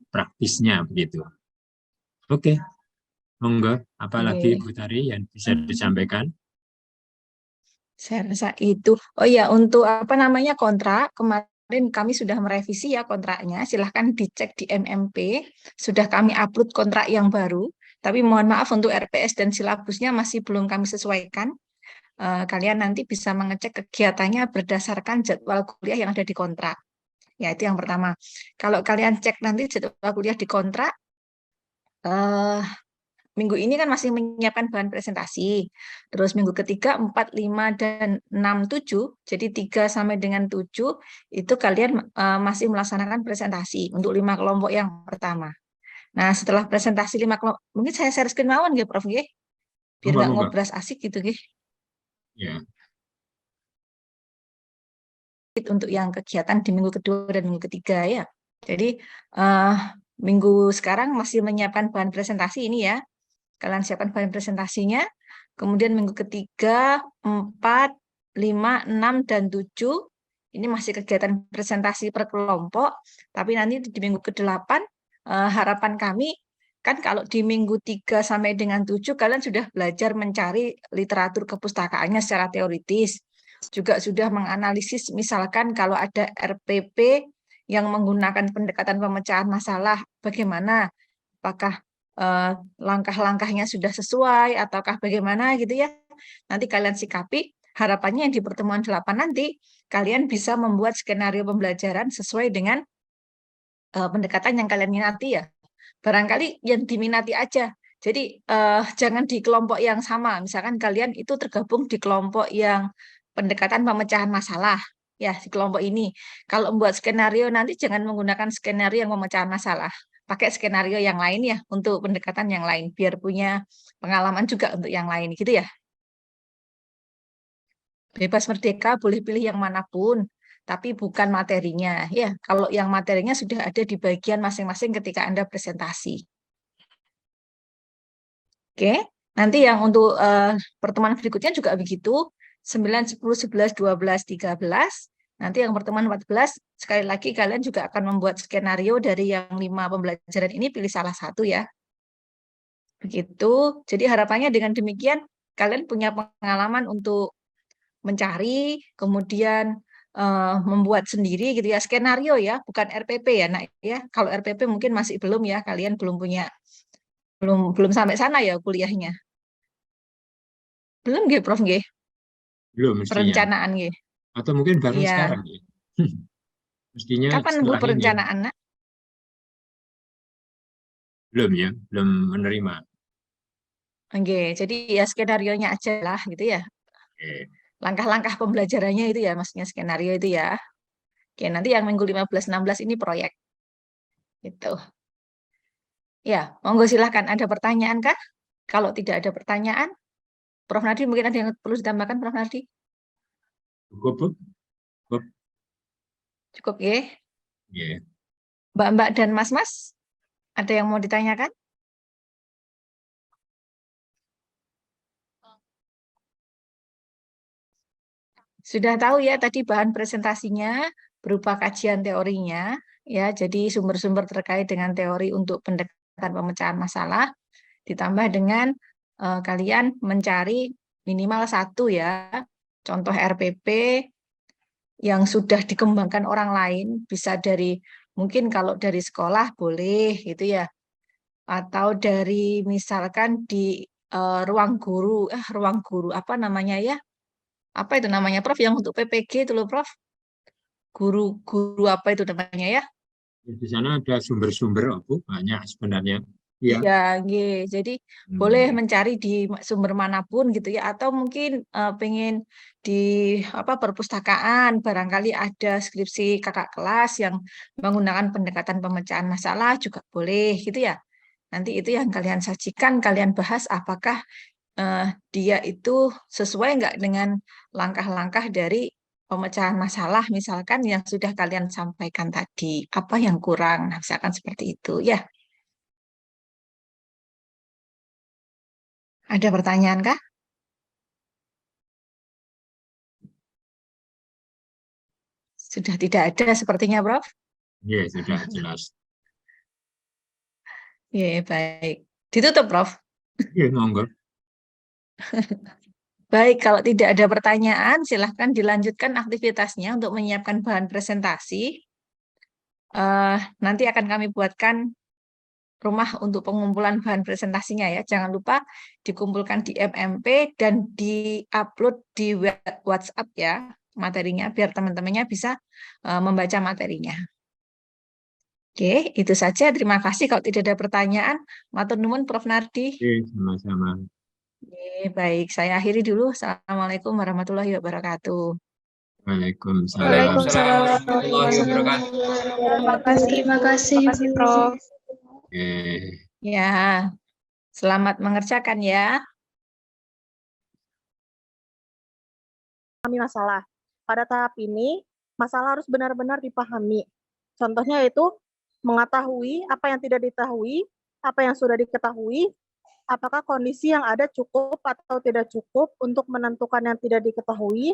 praktisnya begitu. Oke, monggo. Apalagi Oke. Bu Tari yang bisa disampaikan? Saya rasa itu. Oh ya, untuk apa namanya kontrak, kemarin kami sudah merevisi ya kontraknya. Silahkan dicek di MMP. Sudah kami upload kontrak yang baru. Tapi mohon maaf untuk RPS dan silabusnya masih belum kami sesuaikan. Kalian nanti bisa mengecek kegiatannya berdasarkan jadwal kuliah yang ada di kontrak. Ya, itu yang pertama. Kalau kalian cek nanti jadwal kuliah di kontrak, eh, minggu ini kan masih menyiapkan bahan presentasi. Terus minggu ketiga, 4, 5, dan 6, 7. Jadi 3 sampai dengan 7 itu kalian masih melaksanakan presentasi untuk 5 kelompok yang pertama. Nah, setelah presentasi 5 kelompok, mungkin saya share screen mawon nggih, Prof nggih, biar Monggo, nggak monggo. ngobras asik gitu nggih. Ya, Untuk yang kegiatan di minggu kedua dan minggu ketiga ya. Jadi eh, minggu sekarang masih menyiapkan bahan presentasi ini ya. Kalian siapkan bahan presentasinya. Kemudian minggu ketiga, 4, 5, 6, dan 7. Ini masih kegiatan presentasi per kelompok. Tapi nanti di minggu ke-8, harapan kami, kan kalau di minggu 3 sampai dengan 7, kalian sudah belajar mencari literatur kepustakaannya secara teoritis. Juga sudah menganalisis, misalkan kalau ada RPP yang menggunakan pendekatan pemecahan masalah, bagaimana? Apakah langkah-langkahnya sudah sesuai ataukah bagaimana gitu ya. Nanti kalian sikapi, harapannya yang di pertemuan 8 nanti kalian bisa membuat skenario pembelajaran sesuai dengan pendekatan yang kalian minati ya. Barangkali yang diminati aja. Jadi jangan di kelompok yang sama. Misalkan kalian itu tergabung di kelompok yang pendekatan pemecahan masalah. Ya, di kelompok ini. Kalau membuat skenario nanti jangan menggunakan skenario yang pemecahan masalah. Pakai skenario yang lain ya untuk pendekatan yang lain. Biar punya pengalaman juga untuk yang lain gitu ya. Bebas merdeka, boleh pilih yang manapun. Tapi bukan materinya. Ya, kalau yang materinya sudah ada di bagian masing-masing ketika Anda presentasi. Oke, nanti yang untuk pertemuan berikutnya juga begitu. 9, 10, 11, 12, 13. Nanti yang pertemuan 14, sekali lagi kalian juga akan membuat skenario dari yang 5 pembelajaran ini, pilih salah satu ya. Begitu. Jadi harapannya dengan demikian, kalian punya pengalaman untuk mencari, kemudian membuat sendiri gitu ya, skenario ya, bukan RPP ya, nak ya. Kalau RPP mungkin masih belum ya, kalian belum punya, belum sampai sana ya kuliahnya. Belum nggih, Prof nggih? belum mestinya. Perencanaan nggih. Atau mungkin baru Iya. sekarang ya. Mestinya Kapan Bu setelah ini. perencanaan, Nak? Belum ya, belum menerima. Oke, jadi ya skenario-nya aja lah gitu ya. Oke. Langkah-langkah pembelajarannya itu ya, maksudnya skenario itu ya. Oke, nanti yang minggu 15 16 ini proyek. Gitu. Ya, monggo silahkan. Ada pertanyaan kah? Kalau tidak ada pertanyaan, Prof. Nadi mungkin ada yang perlu ditambahkan, Prof. Nadi? Cukup, Bu? Cukup. Cukup ya. Ya. Mbak-mbak dan mas-mas, ada yang mau ditanyakan? Sudah tahu ya tadi bahan presentasinya berupa kajian teorinya, ya. Jadi sumber-sumber terkait dengan teori untuk pendekatan pemecahan masalah, ditambah dengan kalian mencari minimal satu ya, contoh RPP yang sudah dikembangkan orang lain, bisa dari mungkin kalau dari sekolah boleh gitu ya, atau dari misalkan di ruang guru apa namanya ya? Apa itu namanya, Prof? Yang untuk PPG itu loh, Prof. Guru-guru apa itu namanya ya? Di sana ada sumber-sumber, oh, Bu, banyak sebenarnya. Iya. Ya, nggih. Jadi boleh Hmm. mencari di sumber manapun gitu ya, atau mungkin pengen di apa perpustakaan, barangkali ada skripsi kakak kelas yang menggunakan pendekatan pemecahan masalah juga boleh gitu ya. Nanti itu yang kalian sajikan, kalian bahas apakah eh, dia itu sesuai nggak dengan langkah-langkah dari pemecahan masalah, misalkan yang sudah kalian sampaikan tadi, apa yang kurang, nah, misalkan seperti itu ya. Ada pertanyaan kah? Sudah tidak ada sepertinya, Prof. Ya, sudah jelas. Ya, baik. Ditutup, Prof. Iya, monggo. Baik, kalau tidak ada pertanyaan, silahkan dilanjutkan aktivitasnya untuk menyiapkan bahan presentasi. Nanti akan kami buatkan rumah untuk pengumpulan bahan presentasinya ya. Jangan lupa dikumpulkan di MMP dan di-upload di WhatsApp ya materinya, biar teman-temannya bisa membaca materinya. Oke, itu saja. Terima kasih. Kalau tidak ada pertanyaan, matur nuwun Prof. Nardi. Oke, sama-sama. Oke, baik, saya akhiri dulu. Assalamualaikum warahmatullahi wabarakatuh. Waalaikumsalam. Waalaikumsalam warahmatullahi wabarakatuh. Terima kasih, Prof. Oke. Ya, selamat mengerjakan ya. Masalah. Pada tahap ini, masalah harus benar-benar dipahami. Contohnya yaitu mengetahui apa yang tidak diketahui, apa yang sudah diketahui, apakah kondisi yang ada cukup atau tidak cukup untuk menentukan yang tidak diketahui,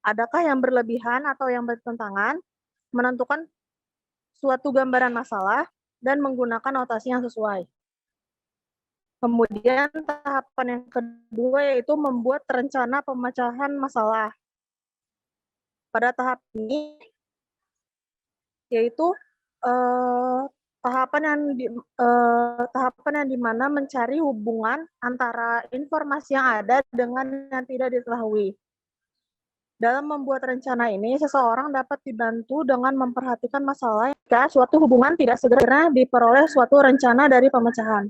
adakah yang berlebihan atau yang bertentangan, menentukan suatu gambaran masalah, dan menggunakan notasi yang sesuai. Kemudian tahapan yang kedua yaitu membuat rencana pemecahan masalah. Pada tahap ini yaitu tahapan yang dimana mencari hubungan antara informasi yang ada dengan yang tidak diketahui. Dalam membuat rencana ini, seseorang dapat dibantu dengan memperhatikan masalah jika suatu hubungan tidak segera diperoleh suatu rencana dari pemecahan.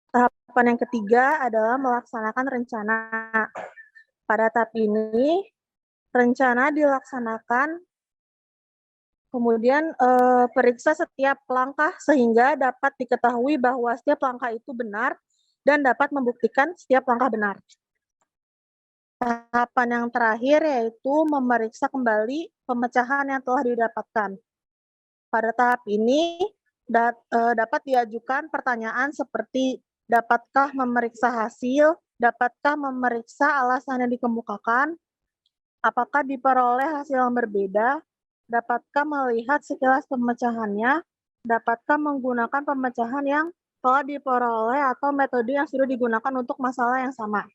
Tahapan yang ketiga adalah melaksanakan rencana. Pada tahap ini, rencana dilaksanakan, kemudian periksa setiap langkah sehingga dapat diketahui bahwa setiap langkah itu benar dan dapat membuktikan setiap langkah benar. Tahapan yang terakhir yaitu memeriksa kembali pemecahan yang telah didapatkan. Pada tahap ini dapat diajukan pertanyaan seperti dapatkah memeriksa hasil, dapatkah memeriksa alasan yang dikemukakan, apakah diperoleh hasil yang berbeda, dapatkah melihat sekilas pemecahannya, dapatkah menggunakan pemecahan yang telah diperoleh atau metode yang sudah digunakan untuk masalah yang sama.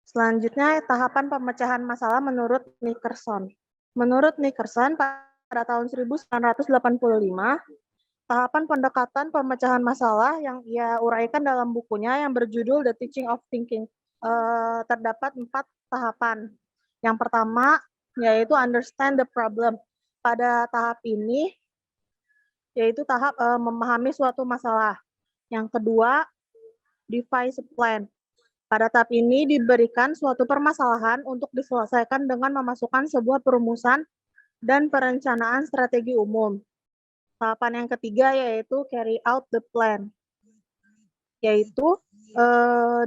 Selanjutnya, tahapan pemecahan masalah menurut Nickerson. Menurut Nickerson, pada tahun 1985, tahapan pendekatan pemecahan masalah yang ia uraikan dalam bukunya yang berjudul The Teaching of Thinking, terdapat 4 tahapan. Yang pertama, yaitu understand the problem. Pada tahap ini, yaitu tahap memahami suatu masalah. Yang kedua, devise a plan. Pada tahap ini diberikan suatu permasalahan untuk diselesaikan dengan memasukkan sebuah perumusan dan perencanaan strategi umum. Tahapan yang ketiga yaitu carry out the plan, yaitu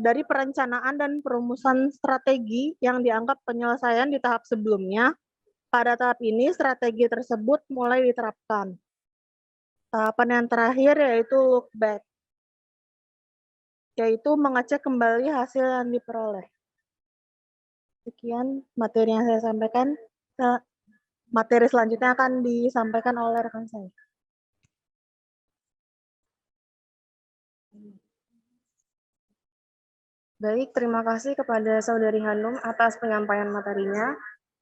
dari perencanaan dan perumusan strategi yang dianggap penyelesaian di tahap sebelumnya. Pada tahap ini strategi tersebut mulai diterapkan. Tahapan yang terakhir yaitu look back, yaitu mengecek kembali hasil yang diperoleh. Sekian materi yang saya sampaikan. Materi selanjutnya akan disampaikan oleh rekan saya. Baik, terima kasih kepada Saudari Hanum atas penyampaian materinya.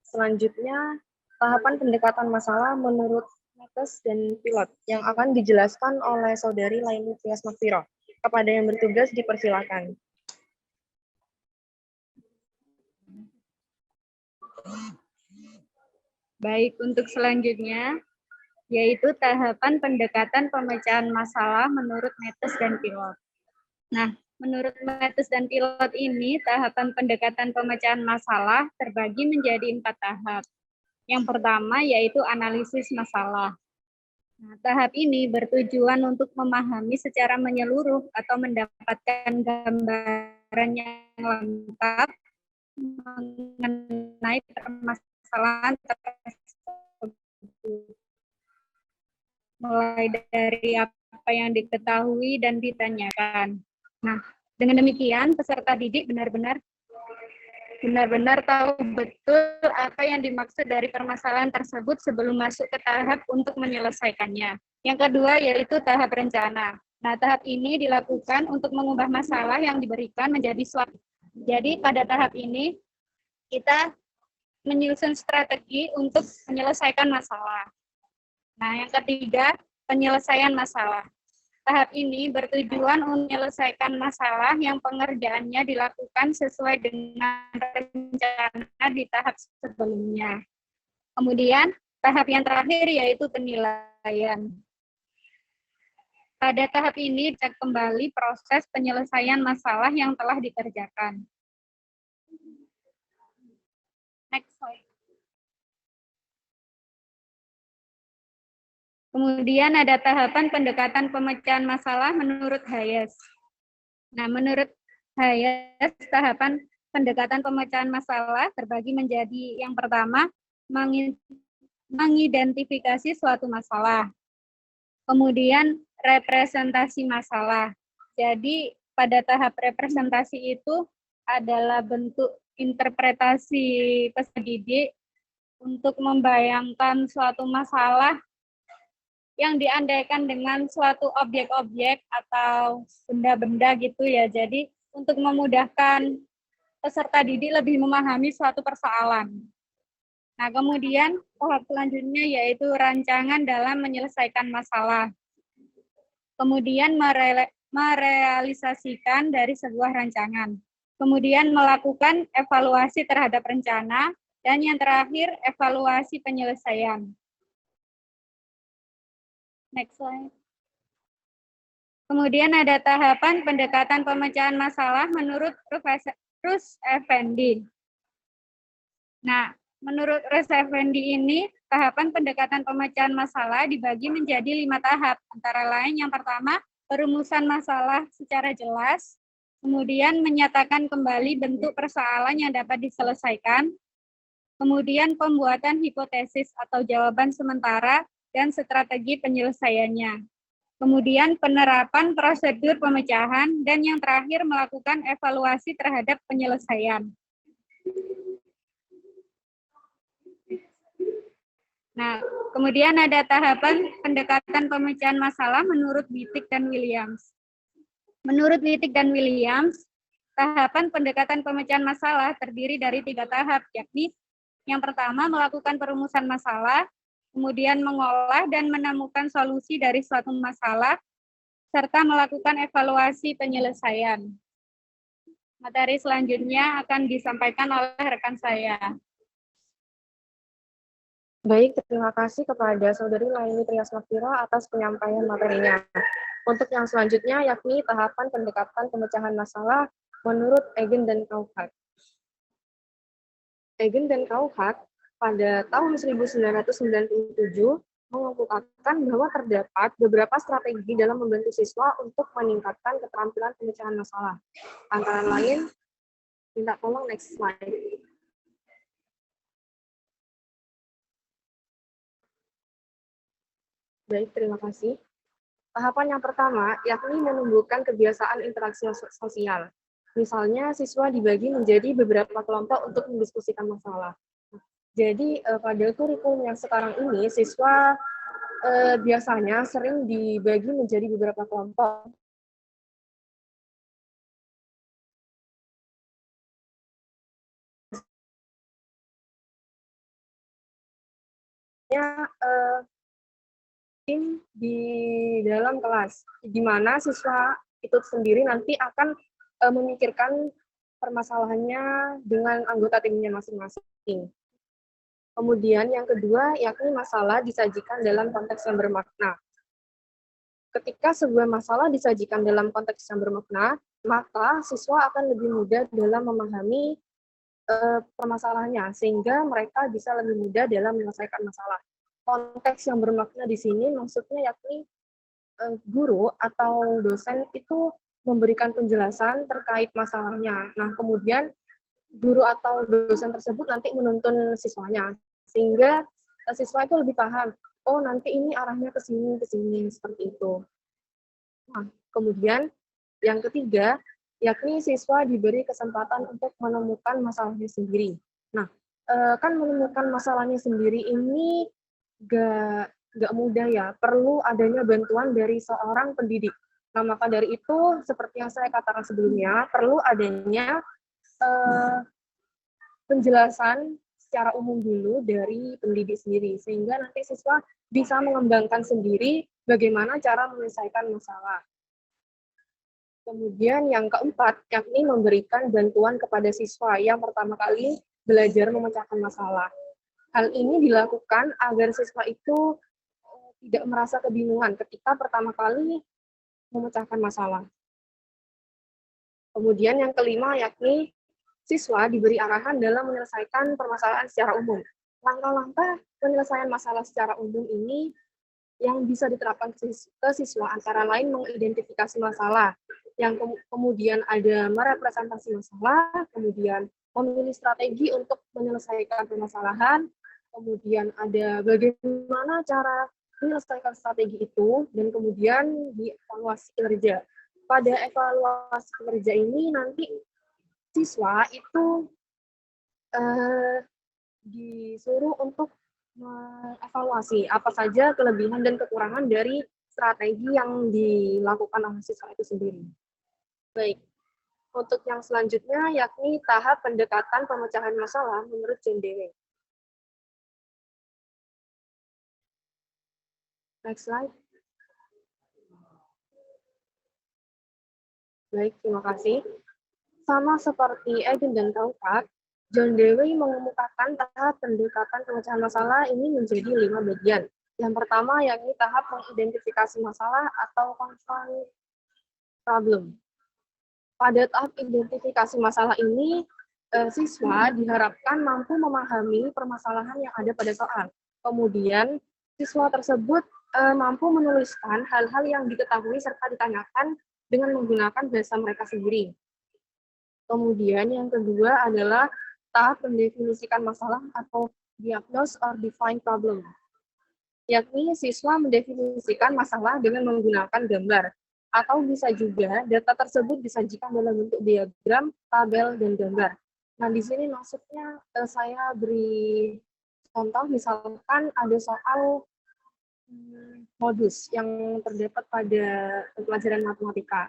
Selanjutnya, tahapan pendekatan masalah menurut Metes dan Pilot yang akan dijelaskan oleh Saudari Laini Tias Makfiro. Kepada yang bertugas dipersilakan. Baik, untuk selanjutnya, yaitu tahapan pendekatan pemecahan masalah menurut Metes dan Pilot. Nah, menurut Metes dan Pilot ini, tahapan pendekatan pemecahan masalah terbagi menjadi 4 tahap. Yang pertama yaitu analisis masalah. Nah, tahap ini bertujuan untuk memahami secara menyeluruh atau mendapatkan gambaran yang lengkap mengenai permasalahan tersebut. Mulai dari apa yang diketahui dan ditanyakan. Nah, dengan demikian peserta didik benar-benar benar-benar tahu betul apa yang dimaksud dari permasalahan tersebut sebelum masuk ke tahap untuk menyelesaikannya. Yang kedua yaitu tahap rencana. Nah, tahap ini dilakukan untuk mengubah masalah yang diberikan menjadi suatu. Jadi pada tahap ini kita menyusun strategi untuk menyelesaikan masalah. Nah, yang ketiga, penyelesaian masalah. Tahap ini bertujuan untuk menyelesaikan masalah yang pengerjaannya dilakukan sesuai dengan rencana di tahap sebelumnya. Kemudian, tahap yang terakhir yaitu penilaian. Pada tahap ini, cek kembali proses penyelesaian masalah yang telah dikerjakan. Next slide. Kemudian ada tahapan pendekatan pemecahan masalah menurut Hayes. Nah, menurut Hayes, tahapan pendekatan pemecahan masalah terbagi menjadi yang pertama, mengidentifikasi suatu masalah. Kemudian, representasi masalah. Jadi, pada tahap representasi itu adalah bentuk interpretasi peserta didik untuk membayangkan suatu masalah yang diandaikan dengan suatu objek-objek atau benda-benda gitu ya. Jadi untuk memudahkan peserta didik lebih memahami suatu persoalan. Nah, kemudian tahap selanjutnya yaitu rancangan dalam menyelesaikan masalah. Kemudian merealisasikan dari sebuah rancangan. Kemudian melakukan evaluasi terhadap rencana. Dan yang terakhir, evaluasi penyelesaian. Next slide. Kemudian ada tahapan pendekatan pemecahan masalah menurut Profesor Rus Effendi. Nah, menurut Rus Effendi ini, tahapan pendekatan pemecahan masalah dibagi menjadi 5 tahap. Antara lain yang pertama, perumusan masalah secara jelas, kemudian menyatakan kembali bentuk persoalan yang dapat diselesaikan, kemudian pembuatan hipotesis atau jawaban sementara, dan strategi penyelesaiannya. Kemudian penerapan prosedur pemecahan, dan yang terakhir melakukan evaluasi terhadap penyelesaian. Nah, kemudian ada tahapan pendekatan pemecahan masalah menurut Wittig dan Williams. Menurut Wittig dan Williams, tahapan pendekatan pemecahan masalah terdiri dari 3 tahap, yakni yang pertama melakukan perumusan masalah, kemudian mengolah dan menemukan solusi dari suatu masalah, serta melakukan evaluasi penyelesaian. Materi selanjutnya akan disampaikan oleh rekan saya. Baik, terima kasih kepada Saudari Laini Triasmafira atas penyampaian materinya. Untuk yang selanjutnya, yakni tahapan pendekatan pemecahan masalah menurut Egen dan Kauhart. Egen dan Kauhart pada tahun 1997 mengemukakan bahwa terdapat beberapa strategi dalam membantu siswa untuk meningkatkan keterampilan pemecahan masalah. Antara lain, minta tolong next slide. Baik, terima kasih. Tahapan yang pertama, yakni menumbuhkan kebiasaan interaksi sosial. Misalnya, siswa dibagi menjadi beberapa kelompok untuk mendiskusikan masalah. Jadi pada kurikulum yang sekarang ini, siswa biasanya sering dibagi menjadi beberapa kelompok. Tim di dalam kelas, di mana siswa itu sendiri nanti akan memikirkan permasalahannya dengan anggota timnya masing-masing. Kemudian yang kedua, yakni masalah disajikan dalam konteks yang bermakna. Ketika sebuah masalah disajikan dalam konteks yang bermakna, maka siswa akan lebih mudah dalam memahami permasalahannya, sehingga mereka bisa lebih mudah dalam menyelesaikan masalah. Konteks yang bermakna di sini maksudnya yakni guru atau dosen itu memberikan penjelasan terkait masalahnya. Nah, kemudian guru atau dosen tersebut nanti menuntun siswanya, sehingga siswa itu lebih paham, oh nanti ini arahnya ke sini, seperti itu. Nah, kemudian yang ketiga, yakni siswa diberi kesempatan untuk menemukan masalahnya sendiri. Nah, kan menemukan masalahnya sendiri ini gak mudah ya, perlu adanya bantuan dari seorang pendidik. Nah, maka dari itu, seperti yang saya katakan sebelumnya, perlu adanya penjelasan secara umum dulu dari pendidik sendiri, sehingga nanti siswa bisa mengembangkan sendiri bagaimana cara menyelesaikan masalah. Kemudian yang keempat, yakni memberikan bantuan kepada siswa yang pertama kali belajar memecahkan masalah. Hal ini dilakukan agar siswa itu tidak merasa kebingungan ketika pertama kali memecahkan masalah. Kemudian yang kelima, yakni siswa diberi arahan dalam menyelesaikan permasalahan secara umum. Langkah-langkah penyelesaian masalah secara umum ini yang bisa diterapkan ke siswa antara lain mengidentifikasi masalah, yang kemudian ada merepresentasi masalah, kemudian memilih strategi untuk menyelesaikan permasalahan, kemudian ada bagaimana cara menyelesaikan strategi itu, dan kemudian dievaluasi kinerja. Pada evaluasi kinerja ini nanti siswa itu disuruh untuk mengevaluasi apa saja kelebihan dan kekurangan dari strategi yang dilakukan oleh siswa itu sendiri. Baik, untuk yang selanjutnya yakni tahap pendekatan pemecahan masalah menurut John Dewey. Next slide. Baik, terima kasih. Sama seperti Egan dan Kaukat, John Dewey mengemukakan tahap pendekatan pemecahan masalah ini menjadi 5 bagian. Yang pertama yakni tahap mengidentifikasi masalah atau confront problem. Pada tahap identifikasi masalah ini, siswa diharapkan mampu memahami permasalahan yang ada pada soal. Kemudian, siswa tersebut mampu menuliskan hal-hal yang diketahui serta ditanyakan dengan menggunakan bahasa mereka sendiri. Kemudian yang kedua adalah tahap mendefinisikan masalah atau diagnose or define problem. Yakni siswa mendefinisikan masalah dengan menggunakan gambar, atau bisa juga data tersebut disajikan dalam bentuk diagram, tabel, dan gambar. Nah, di sini maksudnya saya beri contoh, misalkan ada soal modus yang terdapat pada pelajaran matematika.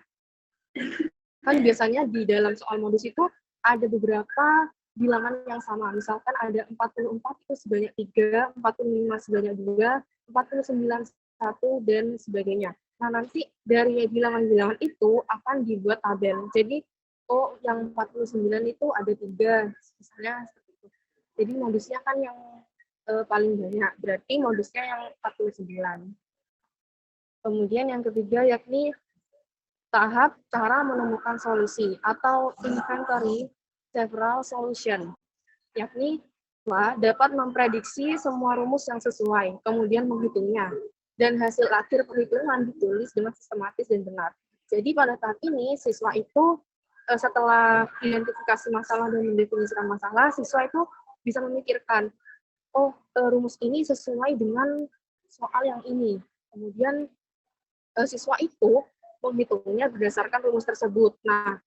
Kan biasanya di dalam soal modus itu ada beberapa bilangan yang sama. Misalkan ada 44 itu sebanyak 3, 45 sebanyak 2, 49 1, dan sebagainya. Nah, nanti dari bilangan-bilangan itu akan dibuat tabel. Jadi, oh yang 49 itu ada 3, misalnya seperti itu. Jadi modusnya kan yang paling banyak, berarti modusnya yang 49. Kemudian yang ketiga yakni tahap cara menemukan solusi atau inventory several solution, yakni dapat memprediksi semua rumus yang sesuai, kemudian menghitungnya, dan hasil akhir perhitungan ditulis dengan sistematis dan benar. Jadi pada tahap ini siswa itu setelah identifikasi masalah dan mendefinisikan masalah, siswa itu bisa memikirkan, oh rumus ini sesuai dengan soal yang ini. Kemudian siswa itu menghitungnya berdasarkan rumus tersebut. Nah,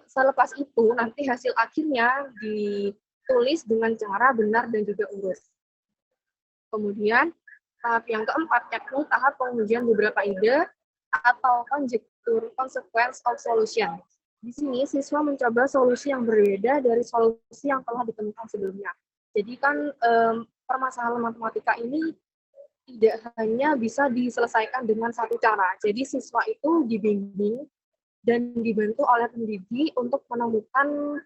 selepas itu nanti hasil akhirnya ditulis dengan cara benar dan juga urut. Kemudian tahap yang keempat yakni tahap pengujian beberapa ide atau conjecture consequence of solution. Di sini siswa mencoba solusi yang berbeda dari solusi yang telah ditemukan sebelumnya. Jadi kan permasalahan matematika ini tidak hanya bisa diselesaikan dengan satu cara. Jadi siswa itu dibimbing dan dibantu oleh pendidik untuk menemukan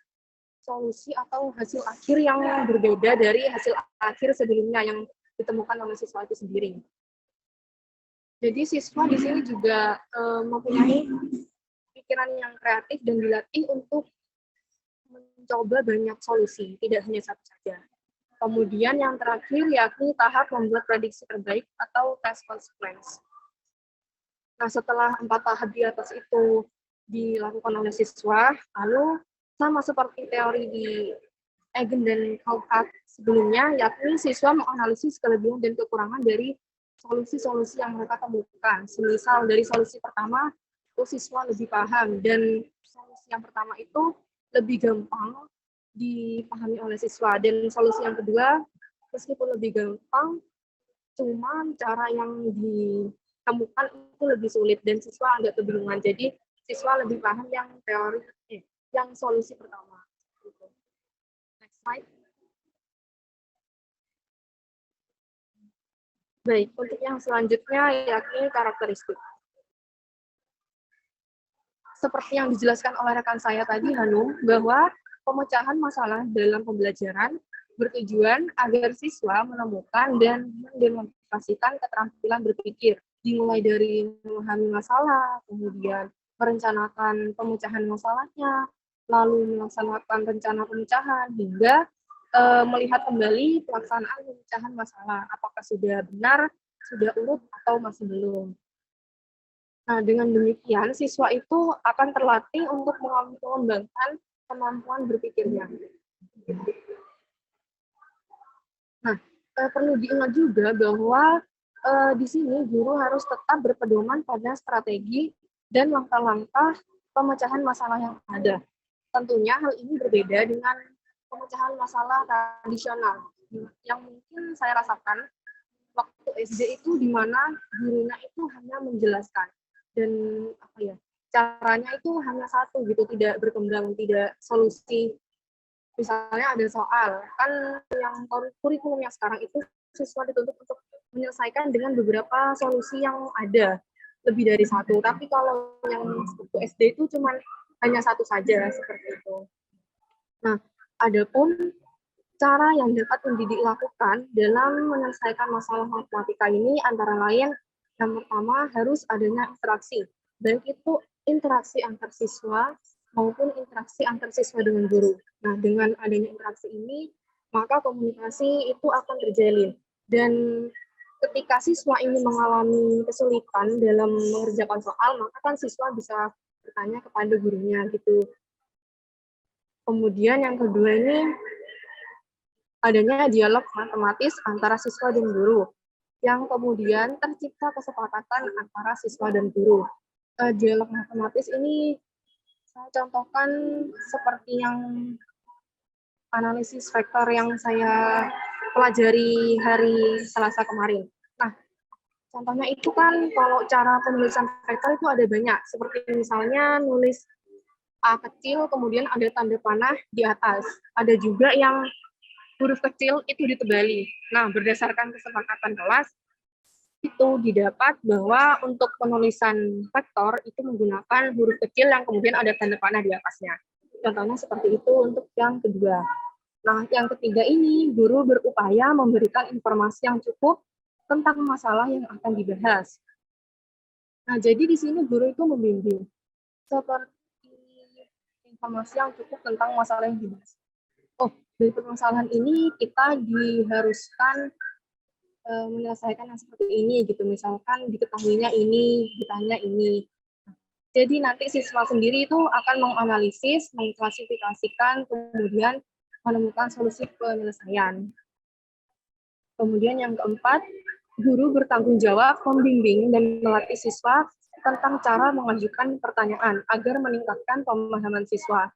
solusi atau hasil akhir yang berbeda dari hasil akhir sebelumnya yang ditemukan oleh siswa itu sendiri. Jadi siswa di sini juga mempunyai pikiran yang kreatif dan dilatih untuk mencoba banyak solusi, tidak hanya satu saja. Kemudian yang terakhir yakni tahap membuat prediksi terbaik atau test consequence. Nah, setelah 4 tahap di atas itu dilakukan oleh siswa, lalu sama seperti teori di Egan dan Kaukat sebelumnya, yakni siswa menganalisis kelebihan dan kekurangan dari solusi-solusi yang mereka temukan. Semisal dari solusi pertama, itu siswa lebih paham dan solusi yang pertama itu lebih gampang dipahami oleh siswa, dan solusi yang kedua meskipun lebih gampang, cuman cara yang ditemukan itu lebih sulit dan siswa agak kebingungan. Jadi siswa lebih paham yang teori, yang solusi pertama. Next slide. Baik, untuk yang selanjutnya yakni karakteristik. Seperti yang dijelaskan oleh rekan saya tadi, Hanum, bahwa pemecahan masalah dalam pembelajaran bertujuan agar siswa menemukan dan mendemonstrasikan keterampilan berpikir, dimulai dari memahami masalah, kemudian merencanakan pemecahan masalahnya, lalu melaksanakan rencana pemecahan, hingga melihat kembali pelaksanaan pemecahan masalah, apakah sudah benar, sudah urut, atau masih belum. Nah, dengan demikian, siswa itu akan terlatih untuk mengembangkan kemampuan berpikirnya. Nah, perlu diingat juga bahwa di sini guru harus tetap berpedoman pada strategi dan langkah-langkah pemecahan masalah yang ada. Tentunya hal ini berbeda dengan pemecahan masalah tradisional yang mungkin saya rasakan waktu SD itu, di mana gurunya itu hanya menjelaskan dan caranya itu hanya satu gitu, tidak berkembang, tidak solusi. Misalnya ada soal, kan yang kurikulum yang sekarang itu siswa dituntut untuk menyelesaikan dengan beberapa solusi yang ada, lebih dari satu. Tapi kalau yang waktu SD itu cuma hanya satu saja, seperti itu. Nah, adapun cara yang dapat pendidik lakukan dalam menyelesaikan masalah matematika ini antara lain, yang pertama harus adanya interaksi, baik itu interaksi antar siswa maupun interaksi antar siswa dengan guru. Nah, dengan adanya interaksi ini, maka komunikasi itu akan terjalin. Dan ketika siswa ini mengalami kesulitan dalam mengerjakan soal, maka kan siswa bisa bertanya kepada gurunya gitu. Kemudian yang kedua ini, adanya dialog matematis antara siswa dan guru, yang kemudian tercipta kesepakatan antara siswa dan guru. Dialog matematis ini saya contohkan seperti yang analisis vektor yang saya pelajari hari Selasa kemarin. Nah, contohnya itu kan kalau cara penulisan vektor itu ada banyak, seperti misalnya nulis A kecil, kemudian ada tanda panah di atas. Ada juga yang huruf kecil itu ditebali. Nah, berdasarkan kesepakatan kelas, itu didapat bahwa untuk penulisan vektor itu menggunakan huruf kecil yang kemudian ada tanda panah di atasnya. Contohnya seperti itu untuk yang kedua. Nah, yang ketiga ini, guru berupaya memberikan informasi yang cukup tentang masalah yang akan dibahas. Nah, jadi di sini guru itu membimbing seperti informasi yang cukup tentang masalah yang dibahas. Oh, dari permasalahan ini kita diharuskan menyelesaikan yang seperti ini gitu, misalkan diketahuinya ini, ditanya ini. Jadi nanti siswa sendiri itu akan menganalisis, mengklasifikasikan, kemudian menemukan solusi penyelesaian. Kemudian yang keempat, guru bertanggung jawab membimbing dan melatih siswa tentang cara mengajukan pertanyaan agar meningkatkan pemahaman siswa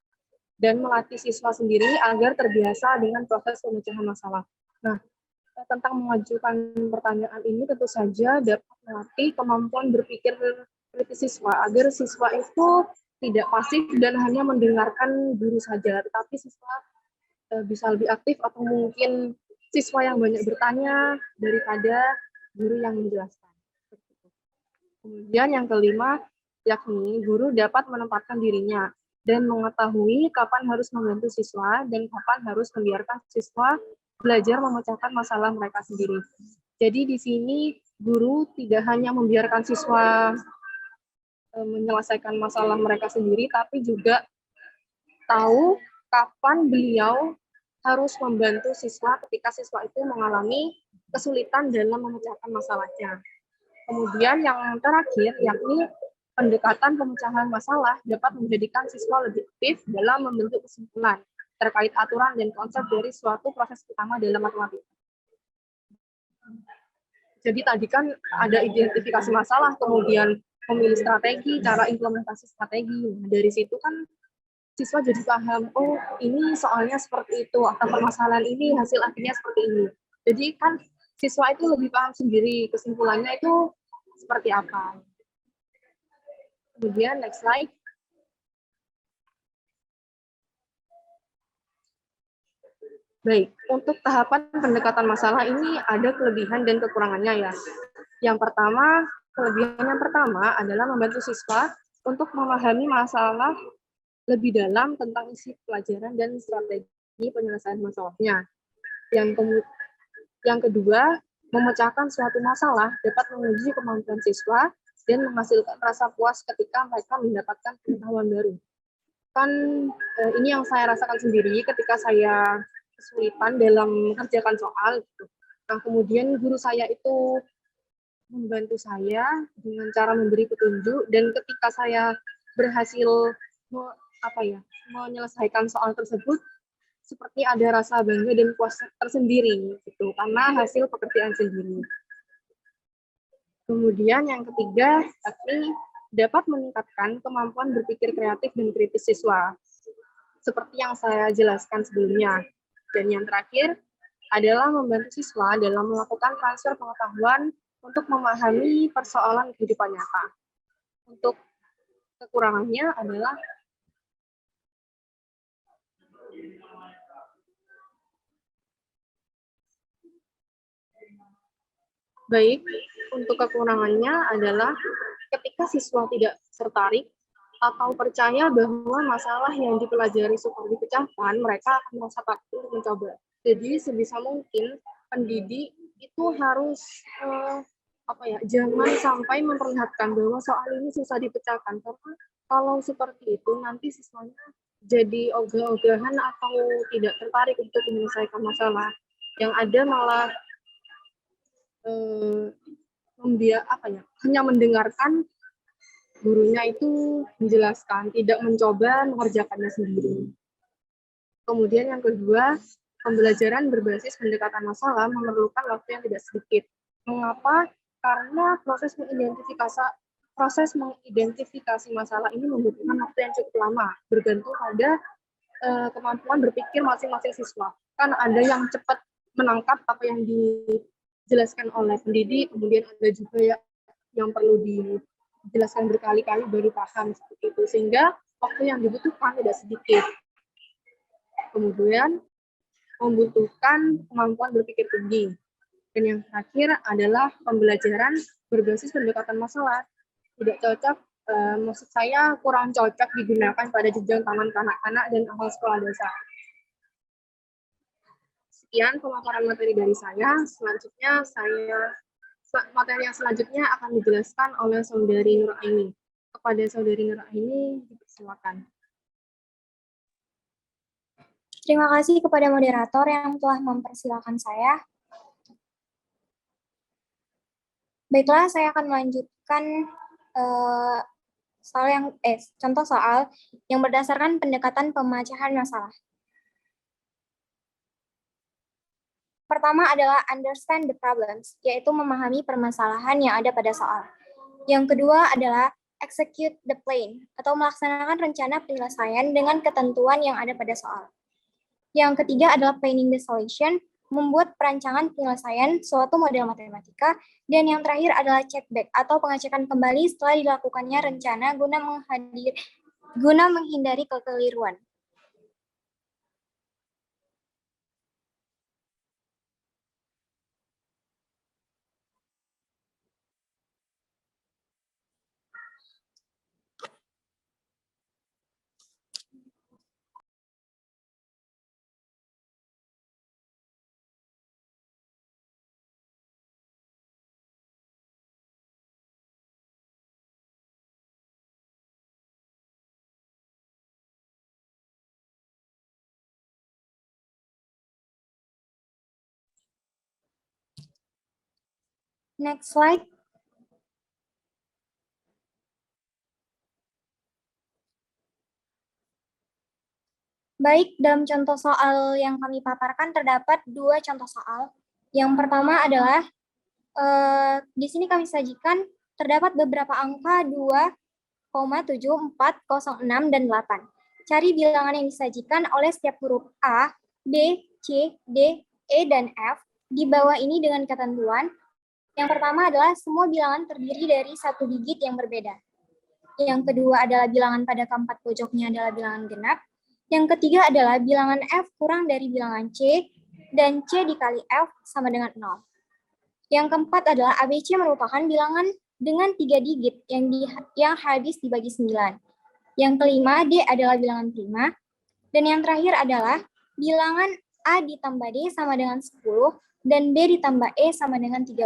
dan melatih siswa sendiri agar terbiasa dengan proses pemecahan masalah. Nah, tentang mengajukan pertanyaan ini tentu saja dapat melatih kemampuan berpikir kritis siswa, agar siswa itu tidak pasif dan hanya mendengarkan guru saja, tetapi siswa bisa lebih aktif, atau mungkin siswa yang banyak bertanya daripada guru yang menjelaskan. Kemudian yang kelima, yakni guru dapat menempatkan dirinya dan mengetahui kapan harus membantu siswa dan kapan harus membiarkan siswa belajar memecahkan masalah mereka sendiri. Jadi di sini guru tidak hanya membiarkan siswa menyelesaikan masalah mereka sendiri, tapi juga tahu kapan beliau harus membantu siswa ketika siswa itu mengalami kesulitan dalam memecahkan masalahnya. Kemudian yang terakhir, yakni pendekatan pemecahan masalah dapat menjadikan siswa lebih aktif dalam membentuk kesimpulan terkait aturan dan konsep dari suatu proses utama dalam matematika. Jadi tadi kan ada identifikasi masalah, kemudian memilih strategi, cara implementasi strategi. Nah, dari situ kan siswa jadi paham, oh ini soalnya seperti itu, atau permasalahan ini hasil akhirnya seperti ini. Jadi kan siswa itu lebih paham sendiri kesimpulannya itu seperti apa. Kemudian next slide. Baik, untuk tahapan pendekatan masalah ini ada kelebihan dan kekurangannya ya. Yang pertama, kelebihan yang pertama adalah membantu siswa untuk memahami masalah lebih dalam tentang isi pelajaran dan strategi penyelesaian masalahnya. Yang kedua, memecahkan suatu masalah dapat menguji kemampuan siswa dan menghasilkan rasa puas ketika mereka mendapatkan pengetahuan baru. Kan ini yang saya rasakan sendiri ketika saya kesulitan dalam mengerjakan soal gitu. Nah, kemudian guru saya itu membantu saya dengan cara memberi petunjuk, dan ketika saya berhasil menyelesaikan soal tersebut, seperti ada rasa bangga dan puas tersendiri gitu karena hasil pekerjaan sendiri. Kemudian yang ketiga, yakni dapat meningkatkan kemampuan berpikir kreatif dan kritis siswa, seperti yang saya jelaskan sebelumnya. Dan yang terakhir adalah membantu siswa dalam melakukan transfer pengetahuan untuk memahami persoalan kehidupan nyata. Untuk kekurangannya adalah baik, untuk kekurangannya adalah ketika siswa tidak tertarik atau percaya bahwa masalah yang dipelajari supaya dipecahkan, mereka akan merasa takut untuk mencoba. Jadi sebisa mungkin pendidik itu harus jangan sampai memperlihatkan bahwa soal ini susah dipecahkan, karena kalau seperti itu nanti siswanya jadi ogah-ogahan atau tidak tertarik untuk menyelesaikan masalah. Yang ada malah hanya mendengarkan gurunya itu menjelaskan, tidak mencoba mengerjakannya sendiri. Kemudian yang kedua, pembelajaran berbasis pendekatan masalah memerlukan waktu yang tidak sedikit. Mengapa? Karena proses mengidentifikasi masalah ini membutuhkan waktu yang cukup lama, bergantung pada kemampuan berpikir masing-masing siswa. Kan ada yang cepat menangkap apa yang dijelaskan oleh pendidik, kemudian ada juga yang perlu dijelaskan berkali-kali baru paham seperti itu, sehingga waktu yang dibutuhkan tidak sedikit. Kemudian membutuhkan kemampuan berpikir tinggi. Dan yang terakhir adalah pembelajaran berbasis pendekatan masalah. Tidak cocok, maksud saya kurang cocok digunakan pada jenjang taman kanak-kanak dan awal sekolah dasar. Sekian pemaparan materi dari saya. Selanjutnya materi yang selanjutnya akan dijelaskan oleh Saudari Nuraini. Kepada Saudari Nuraini, dipersilakan. Terima kasih kepada moderator yang telah mempersilakan saya. Baiklah, saya akan melanjutkan contoh soal yang berdasarkan pendekatan pemecahan masalah. Pertama adalah understand the problems, yaitu memahami permasalahan yang ada pada soal. Yang kedua adalah execute the plan, atau melaksanakan rencana penyelesaian dengan ketentuan yang ada pada soal. Yang ketiga adalah planning the solution, membuat perancangan penyelesaian suatu model matematika. Dan yang terakhir adalah check back, atau pengecekan kembali setelah dilakukannya rencana guna menghindari kekeliruan. Next slide. Baik, dalam contoh soal yang kami paparkan terdapat dua contoh soal. Yang pertama adalah di sini kami sajikan terdapat beberapa angka 2,7406 dan 8. Cari bilangan yang disajikan oleh setiap huruf A, B, C, D, E, dan F di bawah ini dengan ketentuan. Yang pertama adalah semua bilangan terdiri dari satu digit yang berbeda. Yang kedua adalah bilangan pada keempat pojoknya adalah bilangan genap. Yang ketiga adalah bilangan F kurang dari bilangan C, dan C dikali F sama dengan 0. Yang keempat adalah ABC merupakan bilangan dengan 3 digit yang habis dibagi 9. Yang kelima, D adalah bilangan prima. Dan yang terakhir adalah bilangan A ditambah D sama dengan 10, dan B ditambah E sama dengan 13.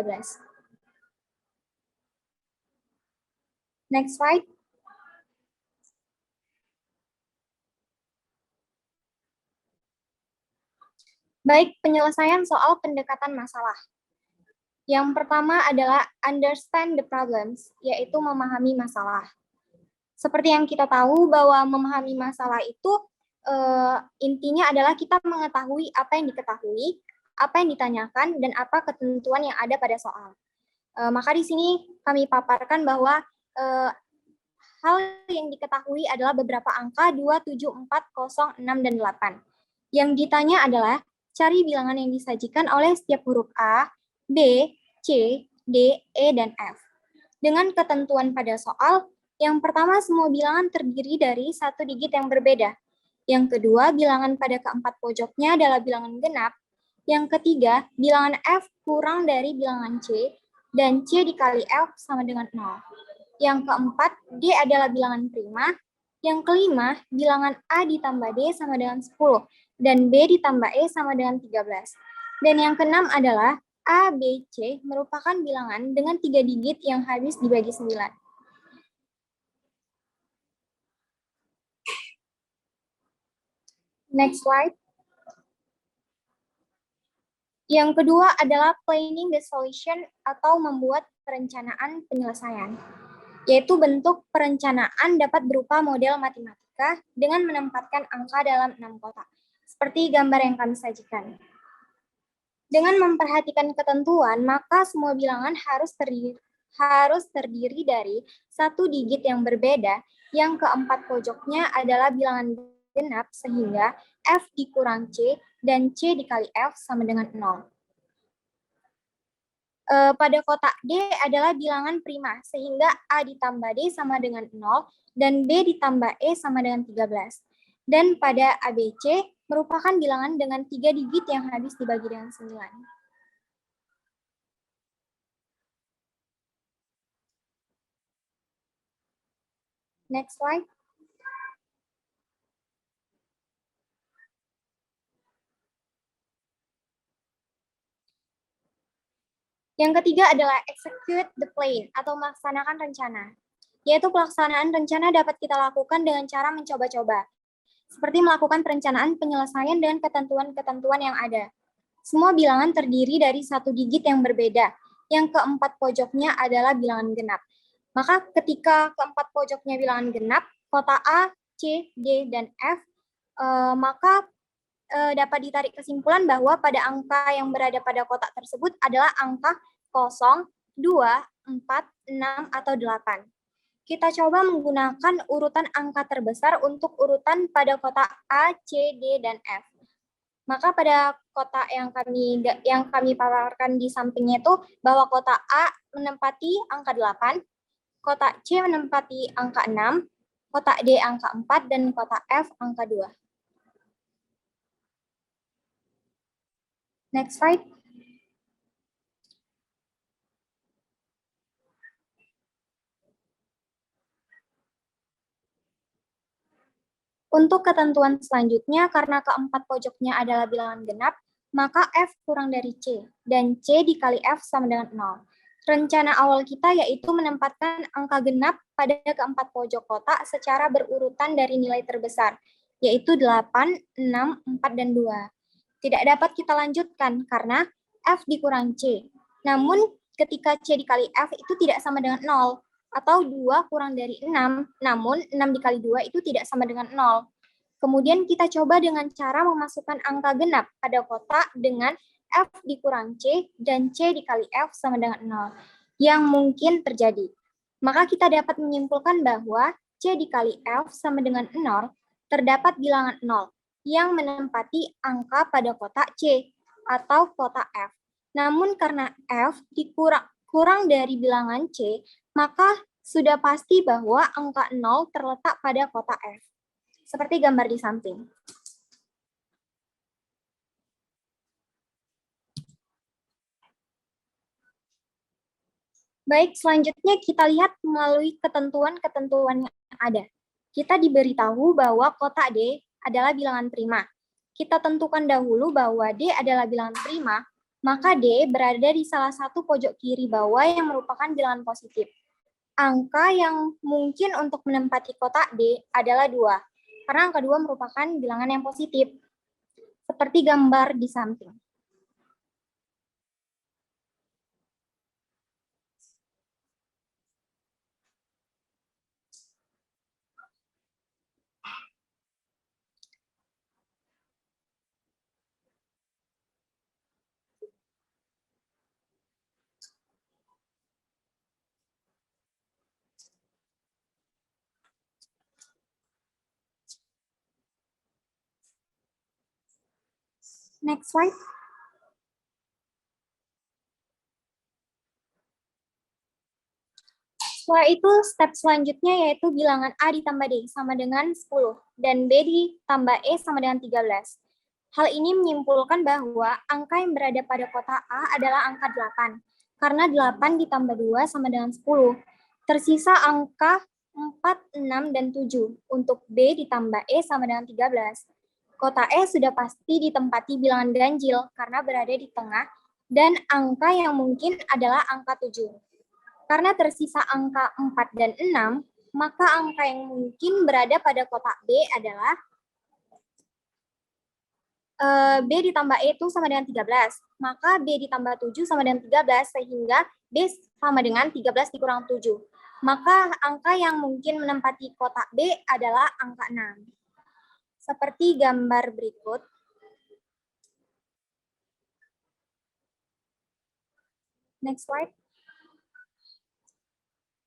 Next slide. Baik, penyelesaian soal pendekatan masalah. Yang pertama adalah understand the problems, yaitu memahami masalah. Seperti yang kita tahu bahwa memahami masalah itu intinya adalah kita mengetahui apa yang diketahui, apa yang ditanyakan, dan apa ketentuan yang ada pada soal. Maka di sini kami paparkan bahwa hal yang diketahui adalah beberapa angka 2, 7, 4, 0, 6, dan 8. Yang ditanya adalah cari bilangan yang disajikan oleh setiap huruf A, B, C, D, E, dan F. Dengan ketentuan pada soal, yang pertama semua bilangan terdiri dari satu digit yang berbeda. Yang kedua, bilangan pada keempat pojoknya adalah bilangan genap. Yang ketiga, bilangan F kurang dari bilangan C, dan C dikali F sama dengan 0. Yang keempat, D adalah bilangan prima. Yang kelima, bilangan A ditambah D sama dengan 10, dan B ditambah E sama dengan 13. Dan yang keenam adalah A, B, C merupakan bilangan dengan 3 digit yang habis dibagi 9. Next slide. Yang kedua adalah planning the solution atau membuat perencanaan penyelesaian, yaitu bentuk perencanaan dapat berupa model matematika dengan menempatkan angka dalam 6 kotak, seperti gambar yang kami sajikan. Dengan memperhatikan ketentuan, maka semua bilangan harus terdiri dari satu digit yang berbeda, yang keempat pojoknya adalah bilangan genap, sehingga F dikurang C dan C dikali F sama dengan 0. Pada kotak D adalah bilangan prima, sehingga A ditambah D sama dengan 0, dan B ditambah E sama dengan 13. Dan pada ABC merupakan bilangan dengan 3 digit yang habis dibagi dengan 9. Next slide. Yang ketiga adalah execute the plan atau melaksanakan rencana, yaitu pelaksanaan rencana dapat kita lakukan dengan cara mencoba-coba, seperti melakukan perencanaan penyelesaian dengan ketentuan-ketentuan yang ada. Semua bilangan terdiri dari satu digit yang berbeda, yang keempat pojoknya adalah bilangan genap. Maka ketika keempat pojoknya bilangan genap, kotak A, C, D, dan F, maka dapat ditarik kesimpulan bahwa pada angka yang berada pada kotak tersebut adalah angka 0, 2, 4, 6, atau 8. Kita coba menggunakan urutan angka terbesar untuk urutan pada kotak A, C, D, dan F. Maka pada kotak yang kami paparkan di sampingnya itu bahwa kotak A menempati angka 8, kotak C menempati angka 6, kotak D angka 4, dan kotak F angka 2. Next slide. Untuk ketentuan selanjutnya, karena keempat pojoknya adalah bilangan genap, maka F kurang dari C, dan C dikali F sama dengan 0. Rencana awal kita yaitu menempatkan angka genap pada keempat pojok kotak secara berurutan dari nilai terbesar, yaitu 8, 6, 4, dan 2. Tidak dapat kita lanjutkan karena F dikurang C. Namun ketika C dikali F itu tidak sama dengan 0. Atau 2 kurang dari 6, namun 6 dikali 2 itu tidak sama dengan 0. Kemudian kita coba dengan cara memasukkan angka genap pada kotak dengan F dikurang C dan C dikali F sama dengan 0. Yang mungkin terjadi. Maka kita dapat menyimpulkan bahwa C dikali F sama dengan 0, terdapat bilangan 0 yang menempati angka pada kotak C atau kotak F. Namun karena F kurang dari bilangan C, maka sudah pasti bahwa angka 0 terletak pada kotak F. Seperti gambar di samping. Baik, selanjutnya kita lihat melalui ketentuan-ketentuan yang ada. Kita diberitahu bahwa kotak D adalah bilangan prima. Kita tentukan dahulu bahwa D adalah bilangan prima, maka D berada di salah satu pojok kiri bawah yang merupakan bilangan positif. Angka yang mungkin untuk menempati kotak D adalah 2, karena angka 2 merupakan bilangan yang positif. Seperti gambar di samping. Next slide. Setelah itu, step selanjutnya yaitu bilangan A ditambah D sama dengan 10, dan B ditambah E sama dengan 13. Hal ini menyimpulkan bahwa angka yang berada pada kotak A adalah angka 8, karena 8 ditambah 2 sama dengan 10. Tersisa angka 4, 6, dan 7. Untuk B ditambah E sama dengan 13. Kotak E sudah pasti ditempati bilangan ganjil karena berada di tengah, dan angka yang mungkin adalah angka 7. Karena tersisa angka 4 dan 6, maka angka yang mungkin berada pada kotak B adalah B ditambah E itu sama dengan 13. Maka B ditambah 7 sama dengan 13, sehingga B sama dengan 13 dikurang 7. Maka angka yang mungkin menempati kotak B adalah angka 6. Seperti gambar berikut. Next slide.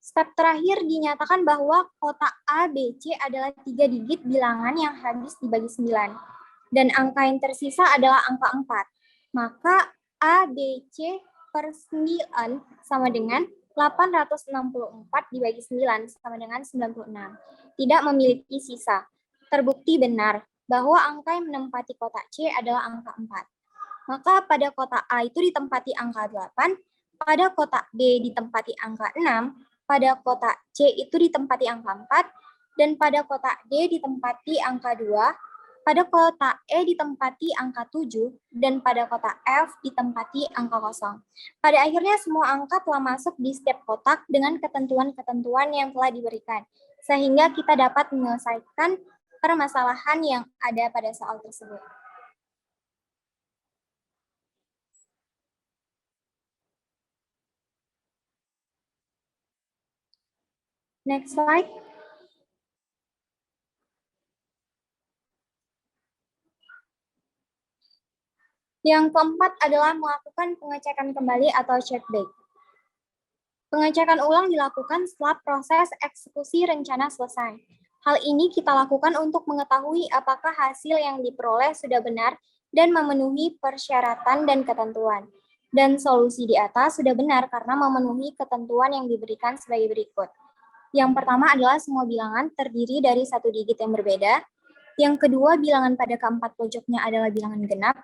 Step terakhir dinyatakan bahwa kotak A, B, C adalah 3 digit bilangan yang habis dibagi 9. Dan angka yang tersisa adalah angka 4. Maka A, B, C per 9 sama dengan 864 dibagi 9 sama dengan 96. Tidak memiliki sisa. Terbukti benar bahwa angka yang menempati kotak C adalah angka 4. Maka pada kotak A itu ditempati angka 8, pada kotak B ditempati angka 6, pada kotak C itu ditempati angka 4, dan pada kotak D ditempati angka 2, pada kotak E ditempati angka 7, dan pada kotak F ditempati angka 0. Pada akhirnya semua angka telah masuk di setiap kotak dengan ketentuan-ketentuan yang telah diberikan, sehingga kita dapat menyelesaikan permasalahan yang ada pada soal tersebut. Next slide. Yang keempat adalah melakukan pengecekan kembali atau check back. Pengecekan ulang dilakukan setelah proses eksekusi rencana selesai. Hal ini kita lakukan untuk mengetahui apakah hasil yang diperoleh sudah benar dan memenuhi persyaratan dan ketentuan. Dan solusi di atas sudah benar karena memenuhi ketentuan yang diberikan sebagai berikut. Yang pertama adalah semua bilangan terdiri dari 1 digit yang berbeda. Yang kedua, bilangan pada keempat pojoknya adalah bilangan genap.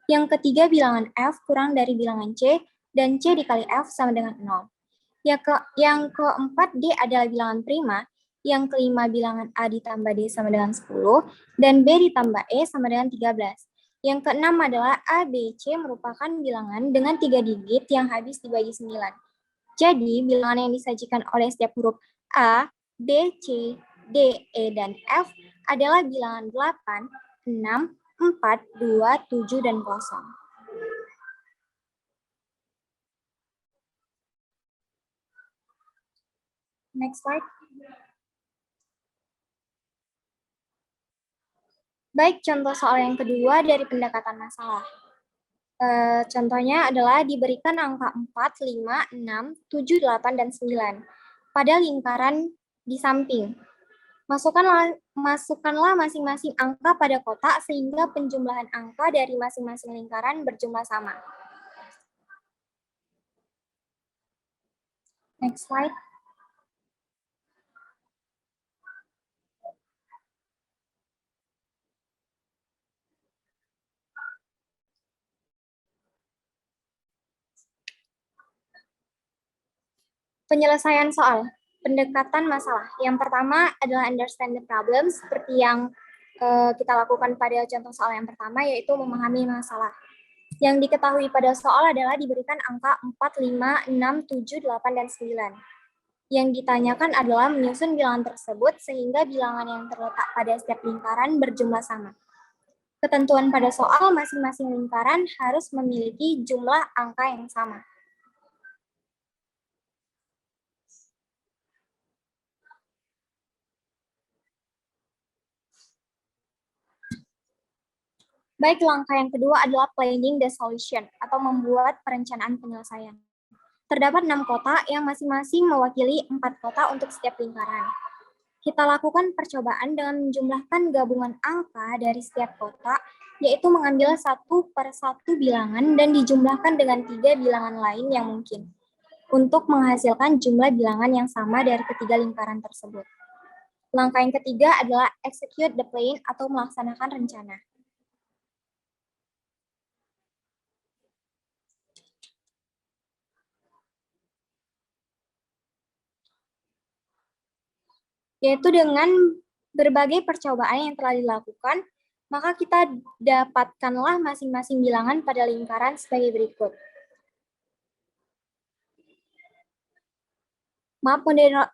Yang ketiga, bilangan F kurang dari bilangan C, dan C dikali F sama dengan 0. Yang keempat, D adalah bilangan prima. Yang kelima, bilangan A ditambah D sama dengan 10, dan B ditambah E sama dengan 13. Yang keenam adalah A, B, C merupakan bilangan dengan 3 digit yang habis dibagi 9. Jadi, bilangan yang disajikan oleh setiap huruf A, B, C, D, E, dan F adalah bilangan 8, 6, 4, 2, 7, dan 0. Next slide. Baik, contoh soal yang kedua dari pendekatan masalah. Contohnya adalah diberikan angka 4, 5, 6, 7, 8, dan 9. pada lingkaran di samping. Masukkanlah masing-masing angka pada kotak sehingga penjumlahan angka dari masing-masing lingkaran berjumlah sama. Next slide. Penyelesaian soal, pendekatan masalah. Yang pertama adalah understand the problem, seperti yang kita lakukan pada contoh soal yang pertama, yaitu memahami masalah. Yang diketahui pada soal adalah diberikan angka 4, 5, 6, 7, 8, dan 9. Yang ditanyakan adalah menyusun bilangan tersebut sehingga bilangan yang terletak pada setiap lingkaran berjumlah sama. Ketentuan pada soal, masing-masing lingkaran harus memiliki jumlah angka yang sama. Baik, langkah yang kedua adalah planning the solution atau membuat perencanaan penyelesaian. Terdapat 6 kotak yang masing-masing mewakili 4 kotak untuk setiap lingkaran. Kita lakukan percobaan dengan menjumlahkan gabungan angka dari setiap kotak, yaitu mengambil satu per satu bilangan dan dijumlahkan dengan 3 bilangan lain yang mungkin, untuk menghasilkan jumlah bilangan yang sama dari ketiga lingkaran tersebut. Langkah yang ketiga adalah execute the plan atau melaksanakan rencana. Yaitu dengan berbagai percobaan yang telah dilakukan, maka kita dapatkanlah masing-masing bilangan pada lingkaran sebagai berikut. Maaf,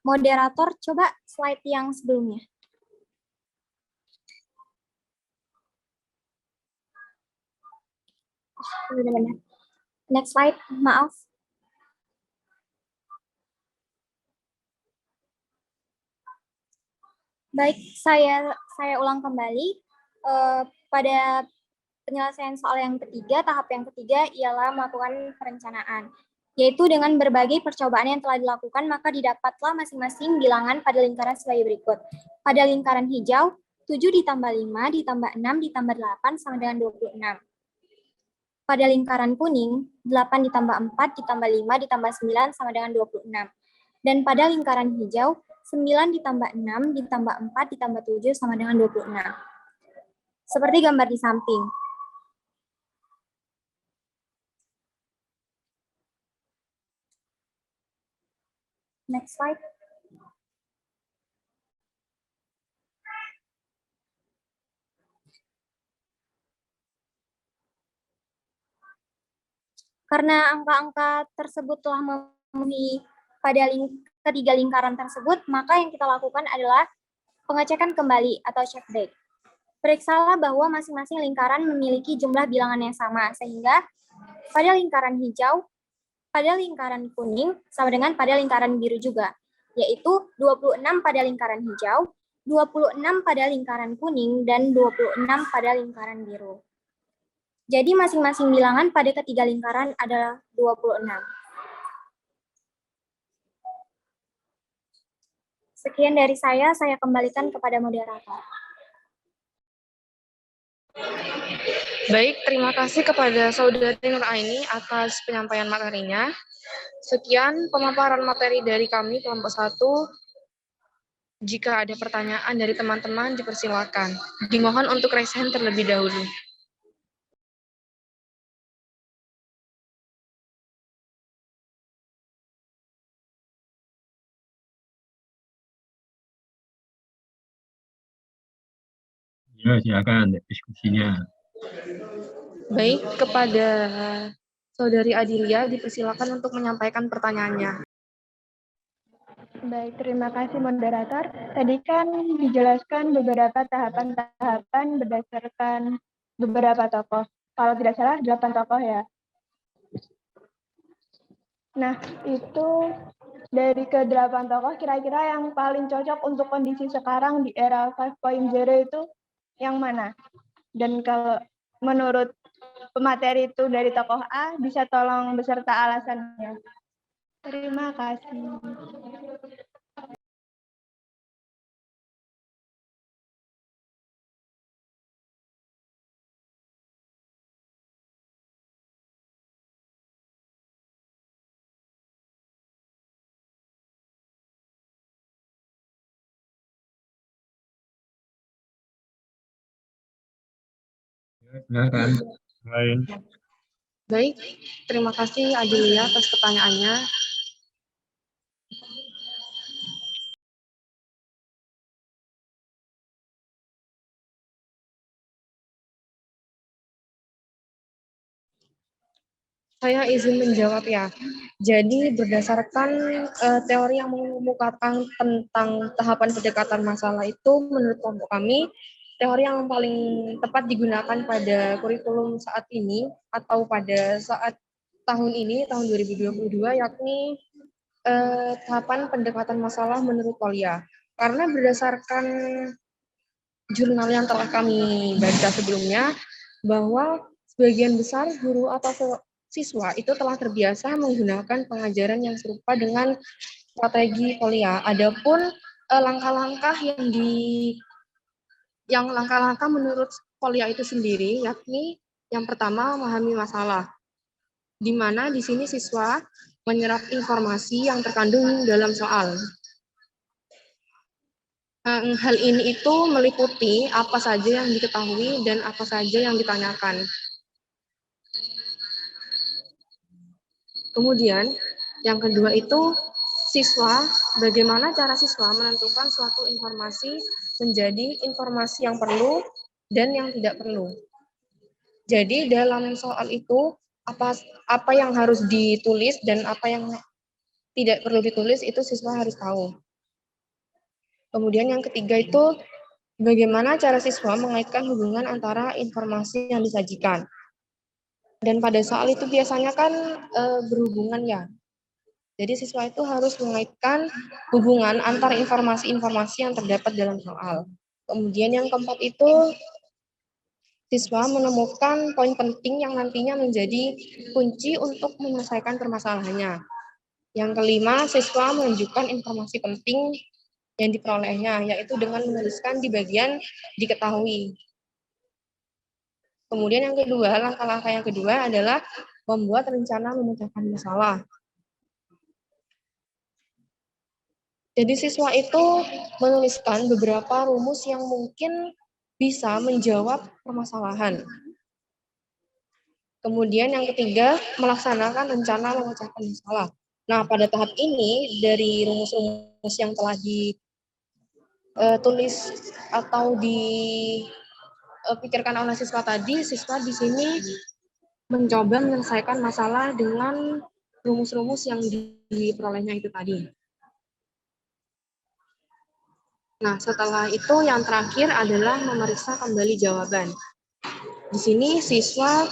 moderator, coba slide yang sebelumnya. Benar-benar. Next slide, maaf. Baik, saya ulang kembali. Pada penyelesaian soal yang ketiga, tahap yang ketiga ialah melakukan perencanaan. Yaitu dengan berbagai percobaan yang telah dilakukan, maka didapatlah masing-masing bilangan pada lingkaran sebagai berikut. Pada lingkaran hijau, 7 ditambah 5 ditambah 6 ditambah 8 sama dengan 26. Pada lingkaran kuning, 8 ditambah 4 ditambah 5 ditambah 9 sama dengan 26. Dan pada lingkaran hijau, 9 ditambah 6 ditambah 4 ditambah 7 sama dengan 26. Seperti gambar di samping. Next slide. Karena angka-angka tersebut telah memenuhi pada ketiga lingkaran tersebut, maka yang kita lakukan adalah pengecekan kembali atau check back. Periksalah bahwa masing-masing lingkaran memiliki jumlah bilangan yang sama, sehingga pada lingkaran hijau, pada lingkaran kuning, sama dengan pada lingkaran biru juga, yaitu 26 pada lingkaran hijau, 26 pada lingkaran kuning, dan 26 pada lingkaran biru. Jadi masing-masing bilangan pada ketiga lingkaran adalah 26. Sekian dari saya kembalikan kepada moderator. Baik, terima kasih kepada Saudari Nur Aini atas penyampaian materinya. Sekian pemaparan materi dari kami kelompok 1. Jika ada pertanyaan dari teman-teman, dipersilakan. Dimohon untuk raise hand terlebih dahulu. Ya, silakan diskusinya. Baik, kepada Saudari Adilia dipersilakan untuk menyampaikan pertanyaannya. Baik, terima kasih moderator. Tadi kan dijelaskan beberapa tahapan-tahapan berdasarkan beberapa tokoh. Kalau tidak salah 8 tokoh ya. Nah, itu dari ke-8 tokoh kira-kira yang paling cocok untuk kondisi sekarang di era 5.0 itu yang mana? Dan kalau menurut pemateri itu dari tokoh A, bisa tolong beserta alasannya. Terima kasih. Silakan. Lain. Baik, terima kasih Adelia atas pertanyaannya. Saya izin menjawab ya. Jadi berdasarkan teori yang mengemukakan tentang tahapan pendekatan masalah itu, menurut kelompok kami, teori yang paling tepat digunakan pada kurikulum saat ini atau pada saat tahun ini, tahun 2022, yakni tahapan pendekatan masalah menurut Polya. Karena berdasarkan jurnal yang telah kami baca sebelumnya, bahwa sebagian besar guru atau siswa itu telah terbiasa menggunakan pengajaran yang serupa dengan strategi Polya. Adapun langkah-langkah langkah-langkah menurut Polya itu sendiri, yakni yang pertama memahami masalah, di mana di sini siswa menyerap informasi yang terkandung dalam soal. Hal ini itu meliputi apa saja yang diketahui dan apa saja yang ditanyakan. Kemudian, yang kedua itu bagaimana cara siswa menentukan suatu informasi menjadi informasi yang perlu dan yang tidak perlu. Jadi dalam soal itu, apa yang harus ditulis dan apa yang tidak perlu ditulis itu siswa harus tahu. Kemudian yang ketiga itu, bagaimana cara siswa mengaitkan hubungan antara informasi yang disajikan. Dan pada soal itu biasanya kan berhubungan ya. Jadi siswa itu harus mengaitkan hubungan antara informasi-informasi yang terdapat dalam soal. Kemudian yang keempat itu, siswa menemukan poin penting yang nantinya menjadi kunci untuk menyelesaikan permasalahannya. Yang kelima, siswa menunjukkan informasi penting yang diperolehnya, yaitu dengan menuliskan di bagian diketahui. Kemudian yang kedua, langkah-langkah yang kedua adalah membuat rencana memecahkan masalah. Jadi siswa itu menuliskan beberapa rumus yang mungkin bisa menjawab permasalahan. Kemudian yang ketiga, melaksanakan rencana memecahkan masalah. Nah, pada tahap ini, dari rumus-rumus yang telah ditulis atau dipikirkan oleh siswa tadi, siswa di sini mencoba menyelesaikan masalah dengan rumus-rumus yang diperolehnya itu tadi. Nah, setelah itu yang terakhir adalah memeriksa kembali jawaban. Di sini siswa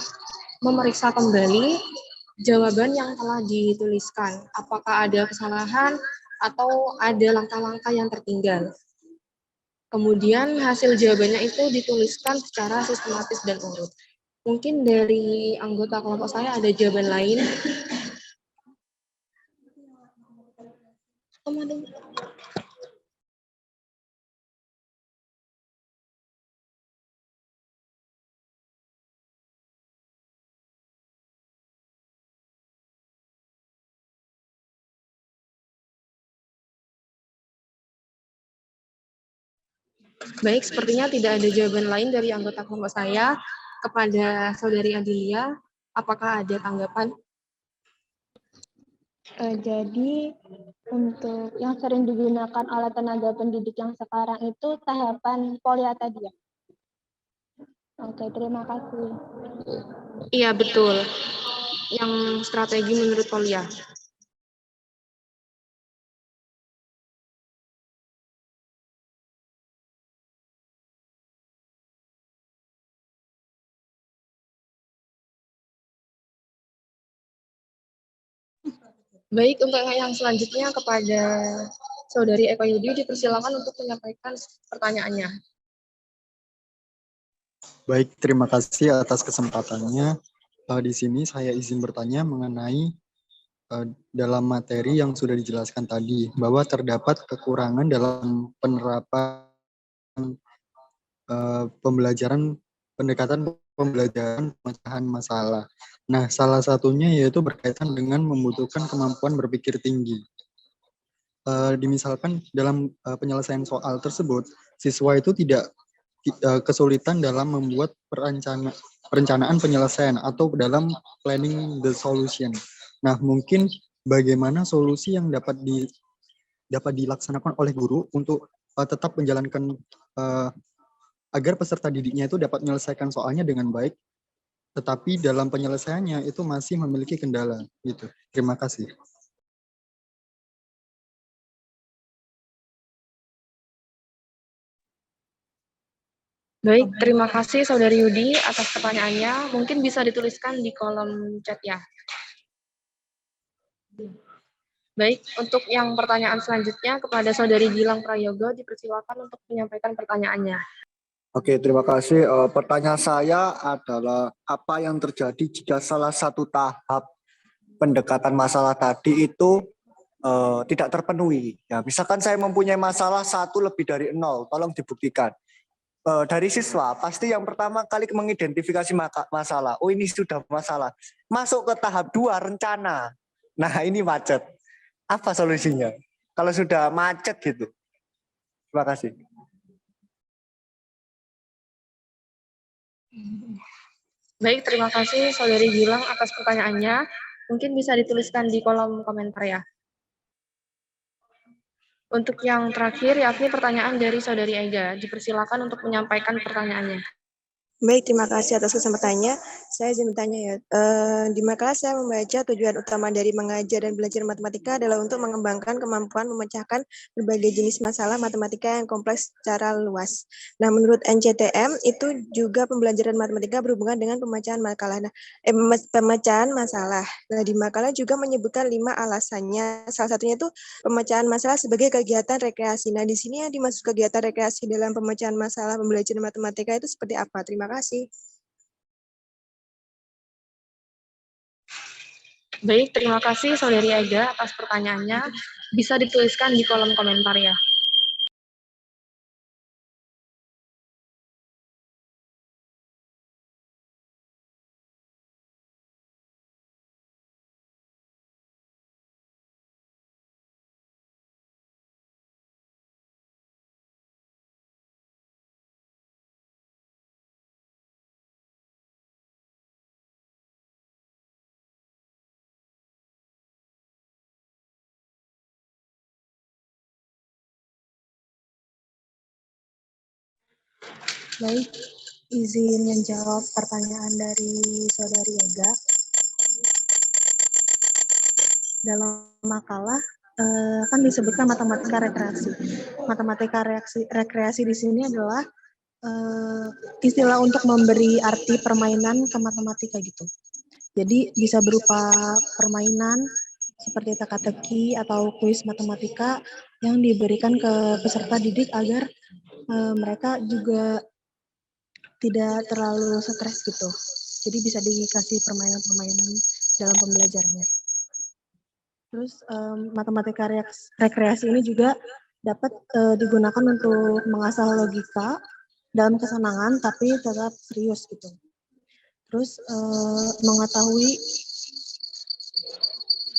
memeriksa kembali jawaban yang telah dituliskan. Apakah ada kesalahan atau ada langkah-langkah yang tertinggal. Kemudian hasil jawabannya itu dituliskan secara sistematis dan urut. Mungkin dari anggota kelompok saya ada jawaban lain. Baik, sepertinya tidak ada jawaban lain dari anggota kelompok saya. Kepada Saudari Adelia, apakah ada tanggapan? Jadi untuk yang sering digunakan oleh tenaga pendidik yang sekarang itu tahapan Polya tadi ya? Oke, terima kasih. Iya, betul. Yang strategi menurut Polya. Baik, untuk yang selanjutnya kepada Saudari Eka Yudi, dipersilakan untuk menyampaikan pertanyaannya. Baik, terima kasih atas kesempatannya. Di sini saya izin bertanya mengenai dalam materi yang sudah dijelaskan tadi, bahwa terdapat kekurangan dalam penerapan pendekatan pembelajaran pemecahan masalah. Nah, salah satunya yaitu berkaitan dengan membutuhkan kemampuan berpikir tinggi. Dimisalkan dalam penyelesaian soal tersebut, siswa itu tidak kesulitan dalam membuat perencanaan penyelesaian atau dalam planning the solution. Nah, mungkin bagaimana solusi yang dapat dilaksanakan oleh guru untuk tetap menjalankan agar peserta didiknya itu dapat menyelesaikan soalnya dengan baik, tetapi dalam penyelesaiannya itu masih memiliki kendala gitu. Terima kasih. Baik, terima kasih Saudari Yudi atas pertanyaannya. Mungkin bisa dituliskan di kolom chat ya. Baik, untuk yang pertanyaan selanjutnya kepada Saudari Gilang Prayogo, dipersilakan untuk menyampaikan pertanyaannya. Oke, terima kasih. Pertanyaan saya adalah apa yang terjadi jika salah satu tahap pendekatan masalah tadi itu tidak terpenuhi. Ya, misalkan saya mempunyai masalah 1 lebih dari 0, tolong dibuktikan. Dari siswa, pasti yang pertama kali mengidentifikasi masalah. Oh, ini sudah masalah. Masuk ke tahap 2, rencana. Nah, ini macet. Apa solusinya? Kalau sudah macet gitu. Terima kasih. Baik, terima kasih Saudari Gilang atas pertanyaannya. Mungkin bisa dituliskan di kolom komentar ya. Untuk yang terakhir, yakni pertanyaan dari Saudari Ega. Dipersilakan untuk menyampaikan pertanyaannya. Baik, terima kasih atas kesempatannya. Saya izin bertanya ya. Di makalah saya membaca tujuan utama dari mengajar dan belajar matematika adalah untuk mengembangkan kemampuan memecahkan berbagai jenis masalah matematika yang kompleks secara luas. Nah, menurut NCTM itu juga pembelajaran matematika berhubungan dengan pemecahan pemecahan masalah. Nah, di makalah juga menyebutkan 5 alasannya. Salah satunya itu pemecahan masalah sebagai kegiatan rekreasi. Nah, di sini yang dimaksud kegiatan rekreasi dalam pemecahan masalah pembelajaran matematika itu seperti apa? Terima kasih. Baik, terima kasih Saudari Ega atas pertanyaannya. Bisa dituliskan di kolom komentar ya. Baik, izin menjawab pertanyaan dari Saudari Ega. Dalam makalah kan disebutkan matematika rekreasi. Matematika rekreasi di sini adalah istilah untuk memberi arti permainan ke matematika gitu. Jadi bisa berupa permainan seperti teka-teki atau kuis matematika yang diberikan ke peserta didik agar mereka juga tidak terlalu stres gitu. Jadi bisa dikasih permainan-permainan dalam pembelajarannya. Terus matematika rekreasi ini juga dapat digunakan untuk mengasah logika dalam kesenangan tapi tetap serius gitu. Terus mengetahui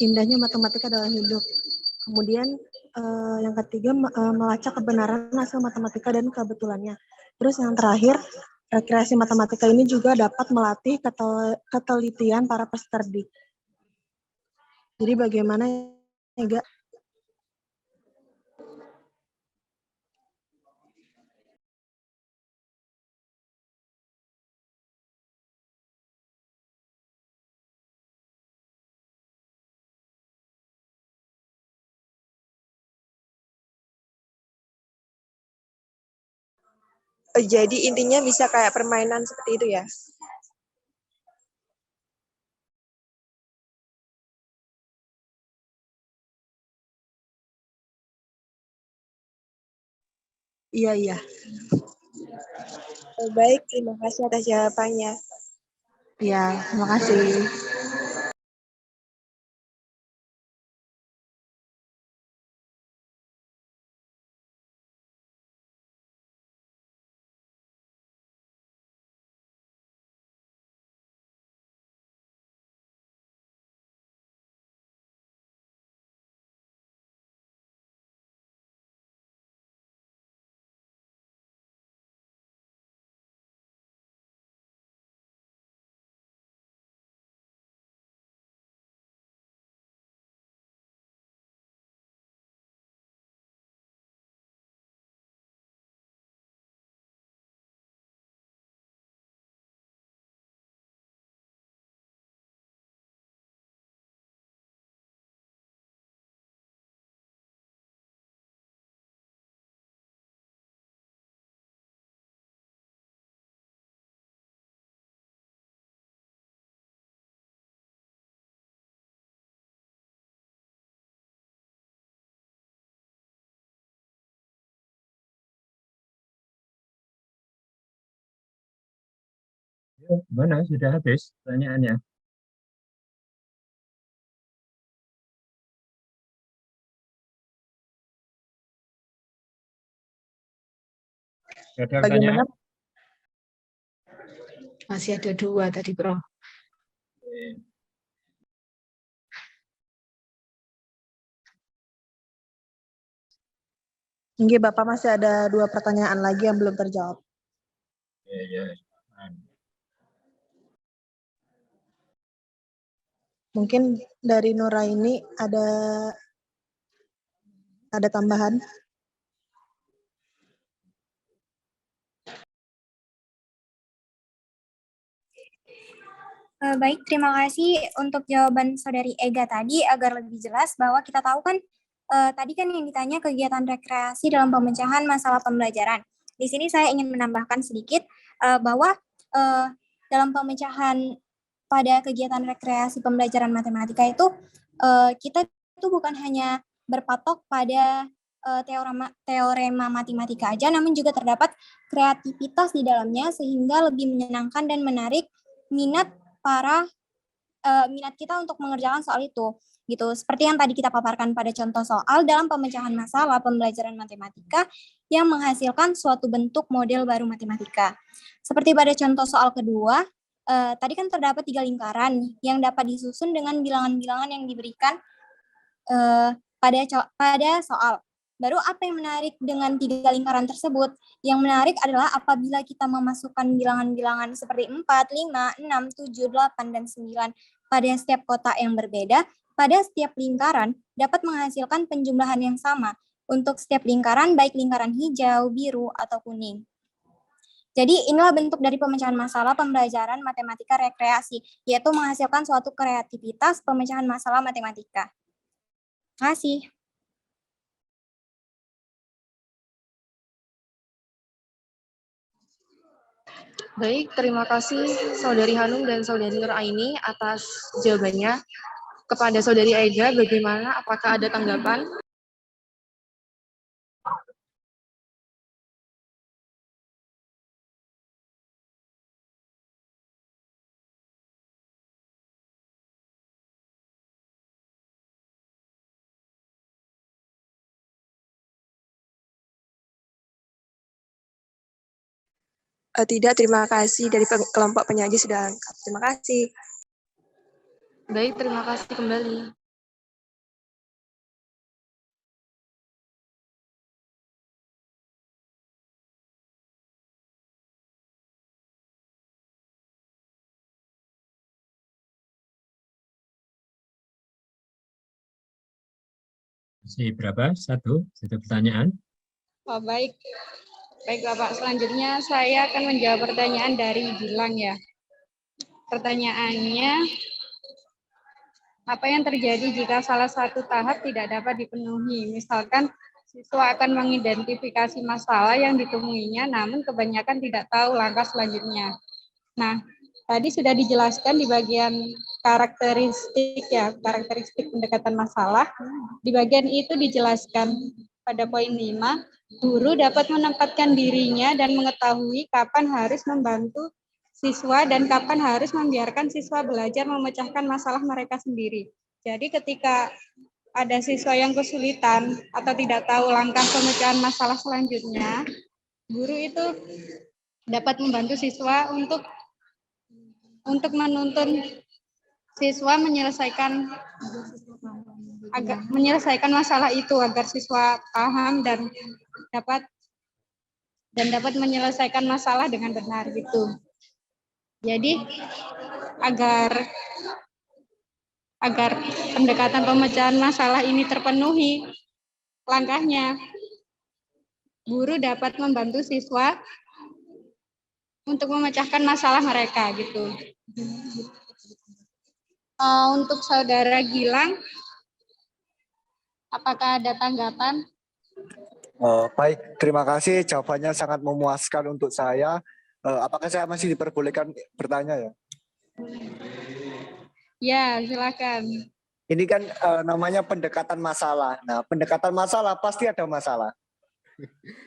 indahnya matematika dalam hidup. Kemudian yang ketiga melacak kebenaran hasil matematika dan kebetulannya. Terus yang terakhir, rekreasi matematika ini juga dapat melatih ketelitian para peserta didik. Jadi bagaimana Ega? Jadi intinya bisa kayak permainan seperti itu ya? Iya. Baik, terima kasih atas jawabannya. Iya, terima kasih. Gimana? Sudah habis pertanyaannya? Ada Bagaimana? pertanyaan? Masih ada 2 tadi, Bro. Mungkin Bapak masih ada 2 pertanyaan lagi yang belum terjawab. Ya. Mungkin dari Nuraini ada tambahan? Baik, terima kasih untuk jawaban Saudari Ega tadi agar lebih jelas bahwa kita tahu kan tadi kan yang ditanya kegiatan rekreasi dalam pemecahan masalah pembelajaran. Di sini saya ingin menambahkan sedikit bahwa dalam pemecahan pada kegiatan rekreasi pembelajaran matematika itu kita itu bukan hanya berpatok pada teorema matematika aja, namun juga terdapat kreativitas di dalamnya sehingga lebih menyenangkan dan menarik minat kita untuk mengerjakan soal itu gitu. Seperti yang tadi kita paparkan pada contoh soal dalam pemecahan masalah pembelajaran matematika yang menghasilkan suatu bentuk model baru matematika. Seperti pada contoh soal kedua, tadi kan terdapat 3 lingkaran yang dapat disusun dengan bilangan-bilangan yang diberikan pada soal. Baru apa yang menarik dengan 3 lingkaran tersebut? Yang menarik adalah apabila kita memasukkan bilangan-bilangan seperti 4, 5, 6, 7, 8, dan 9 pada setiap kotak yang berbeda, pada setiap lingkaran dapat menghasilkan penjumlahan yang sama untuk setiap lingkaran, baik lingkaran hijau, biru, atau kuning. Jadi inilah bentuk dari pemecahan masalah pembelajaran matematika rekreasi, yaitu menghasilkan suatu kreativitas pemecahan masalah matematika. Terima kasih. Baik, terima kasih Saudari Hanum dan Saudari Nuraini atas jawabannya. Kepada Saudari Ega, bagaimana? Apakah ada tanggapan? Tidak, terima kasih dari kelompok penyaji sudah lengkap. Terima kasih. Baik, terima kasih kembali. Masih berapa? Satu pertanyaan. Oh, baik. Baik, Bapak. Selanjutnya saya akan menjawab pertanyaan dari Gilang ya. Pertanyaannya, apa yang terjadi jika salah satu tahap tidak dapat dipenuhi? Misalkan siswa akan mengidentifikasi masalah yang ditemuinya, namun kebanyakan tidak tahu langkah selanjutnya. Nah, tadi sudah dijelaskan di bagian karakteristik pendekatan masalah. Di bagian itu dijelaskan pada poin 5, guru dapat menempatkan dirinya dan mengetahui kapan harus membantu siswa dan kapan harus membiarkan siswa belajar memecahkan masalah mereka sendiri. Jadi ketika ada siswa yang kesulitan atau tidak tahu langkah pemecahan masalah selanjutnya, guru itu dapat membantu siswa untuk menuntun siswa menyelesaikan masalah itu agar siswa paham dan dapat menyelesaikan masalah dengan benar gitu. Jadi agar pendekatan pemecahan masalah ini terpenuhi langkahnya, guru dapat membantu siswa untuk memecahkan masalah mereka gitu. Untuk Saudara Gilang, apakah ada tanggapan? Baik, terima kasih. Jawabannya sangat memuaskan untuk saya. Apakah saya masih diperbolehkan bertanya ya? Ya, silakan. Ini kan namanya pendekatan masalah. Nah, pendekatan masalah pasti ada masalah.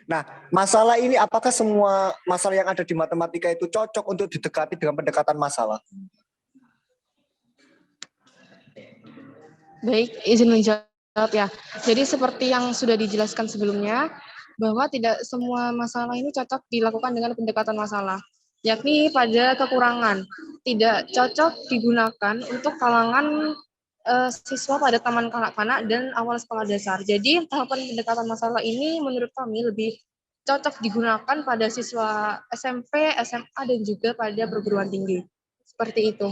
Nah, masalah ini apakah semua masalah yang ada di matematika itu cocok untuk didekati dengan pendekatan masalah? Baik, izin menjawab ya. Jadi seperti yang sudah dijelaskan sebelumnya, bahwa tidak semua masalah ini cocok dilakukan dengan pendekatan masalah, yakni pada kekurangan. Tidak cocok digunakan untuk kalangan siswa pada taman kanak-kanak dan awal sekolah dasar. Jadi tahapan pendekatan masalah ini menurut kami lebih cocok digunakan pada siswa SMP, SMA, dan juga pada perguruan tinggi. Seperti itu.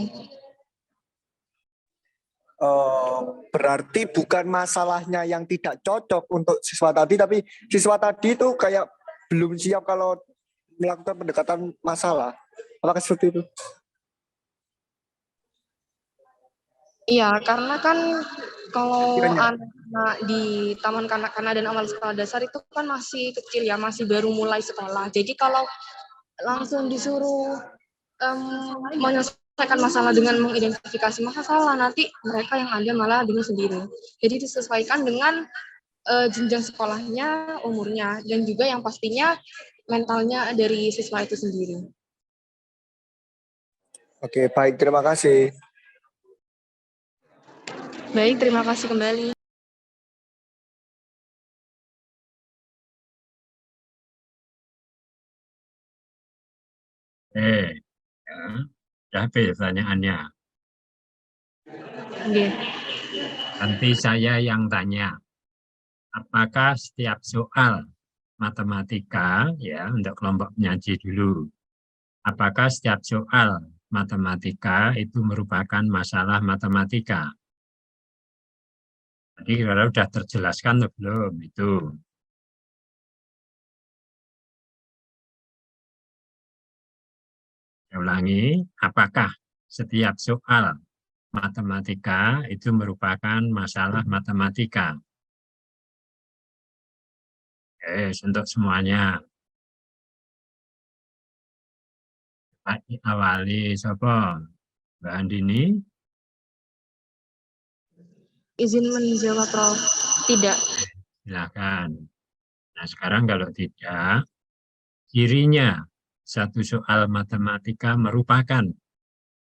Berarti bukan masalahnya yang tidak cocok untuk siswa tadi, tapi siswa tadi itu kayak belum siap kalau melakukan pendekatan masalah. Apakah seperti itu? Iya, karena kan kalau anak-anak di taman kanak-kanak dan awal sekolah dasar itu kan masih kecil ya, masih baru mulai sekolah. Jadi kalau langsung disuruh menyelesaikan masalah dengan mengidentifikasi masalah, nanti mereka yang ada malah bingung sendiri. Jadi disesuaikan dengan jenjang sekolahnya, umurnya, dan juga yang pastinya mentalnya dari siswa itu sendiri. Oke, baik, terima kasih. Baik, terima kasih kembali. Sudah habis pertanyaannya. Nanti saya yang tanya. Apakah setiap soal matematika, ya untuk kelompok penyaji dulu, apakah setiap soal matematika itu merupakan masalah matematika? Jadi kalau sudah terjelaskan atau belum itu? Saya ulangi, apakah setiap soal matematika itu merupakan masalah matematika? Untuk semuanya. Awali siapa? Mbak Andini? Izin menjawab, Prof. Tidak. Silakan. Nah, sekarang kalau tidak, cirinya satu soal matematika merupakan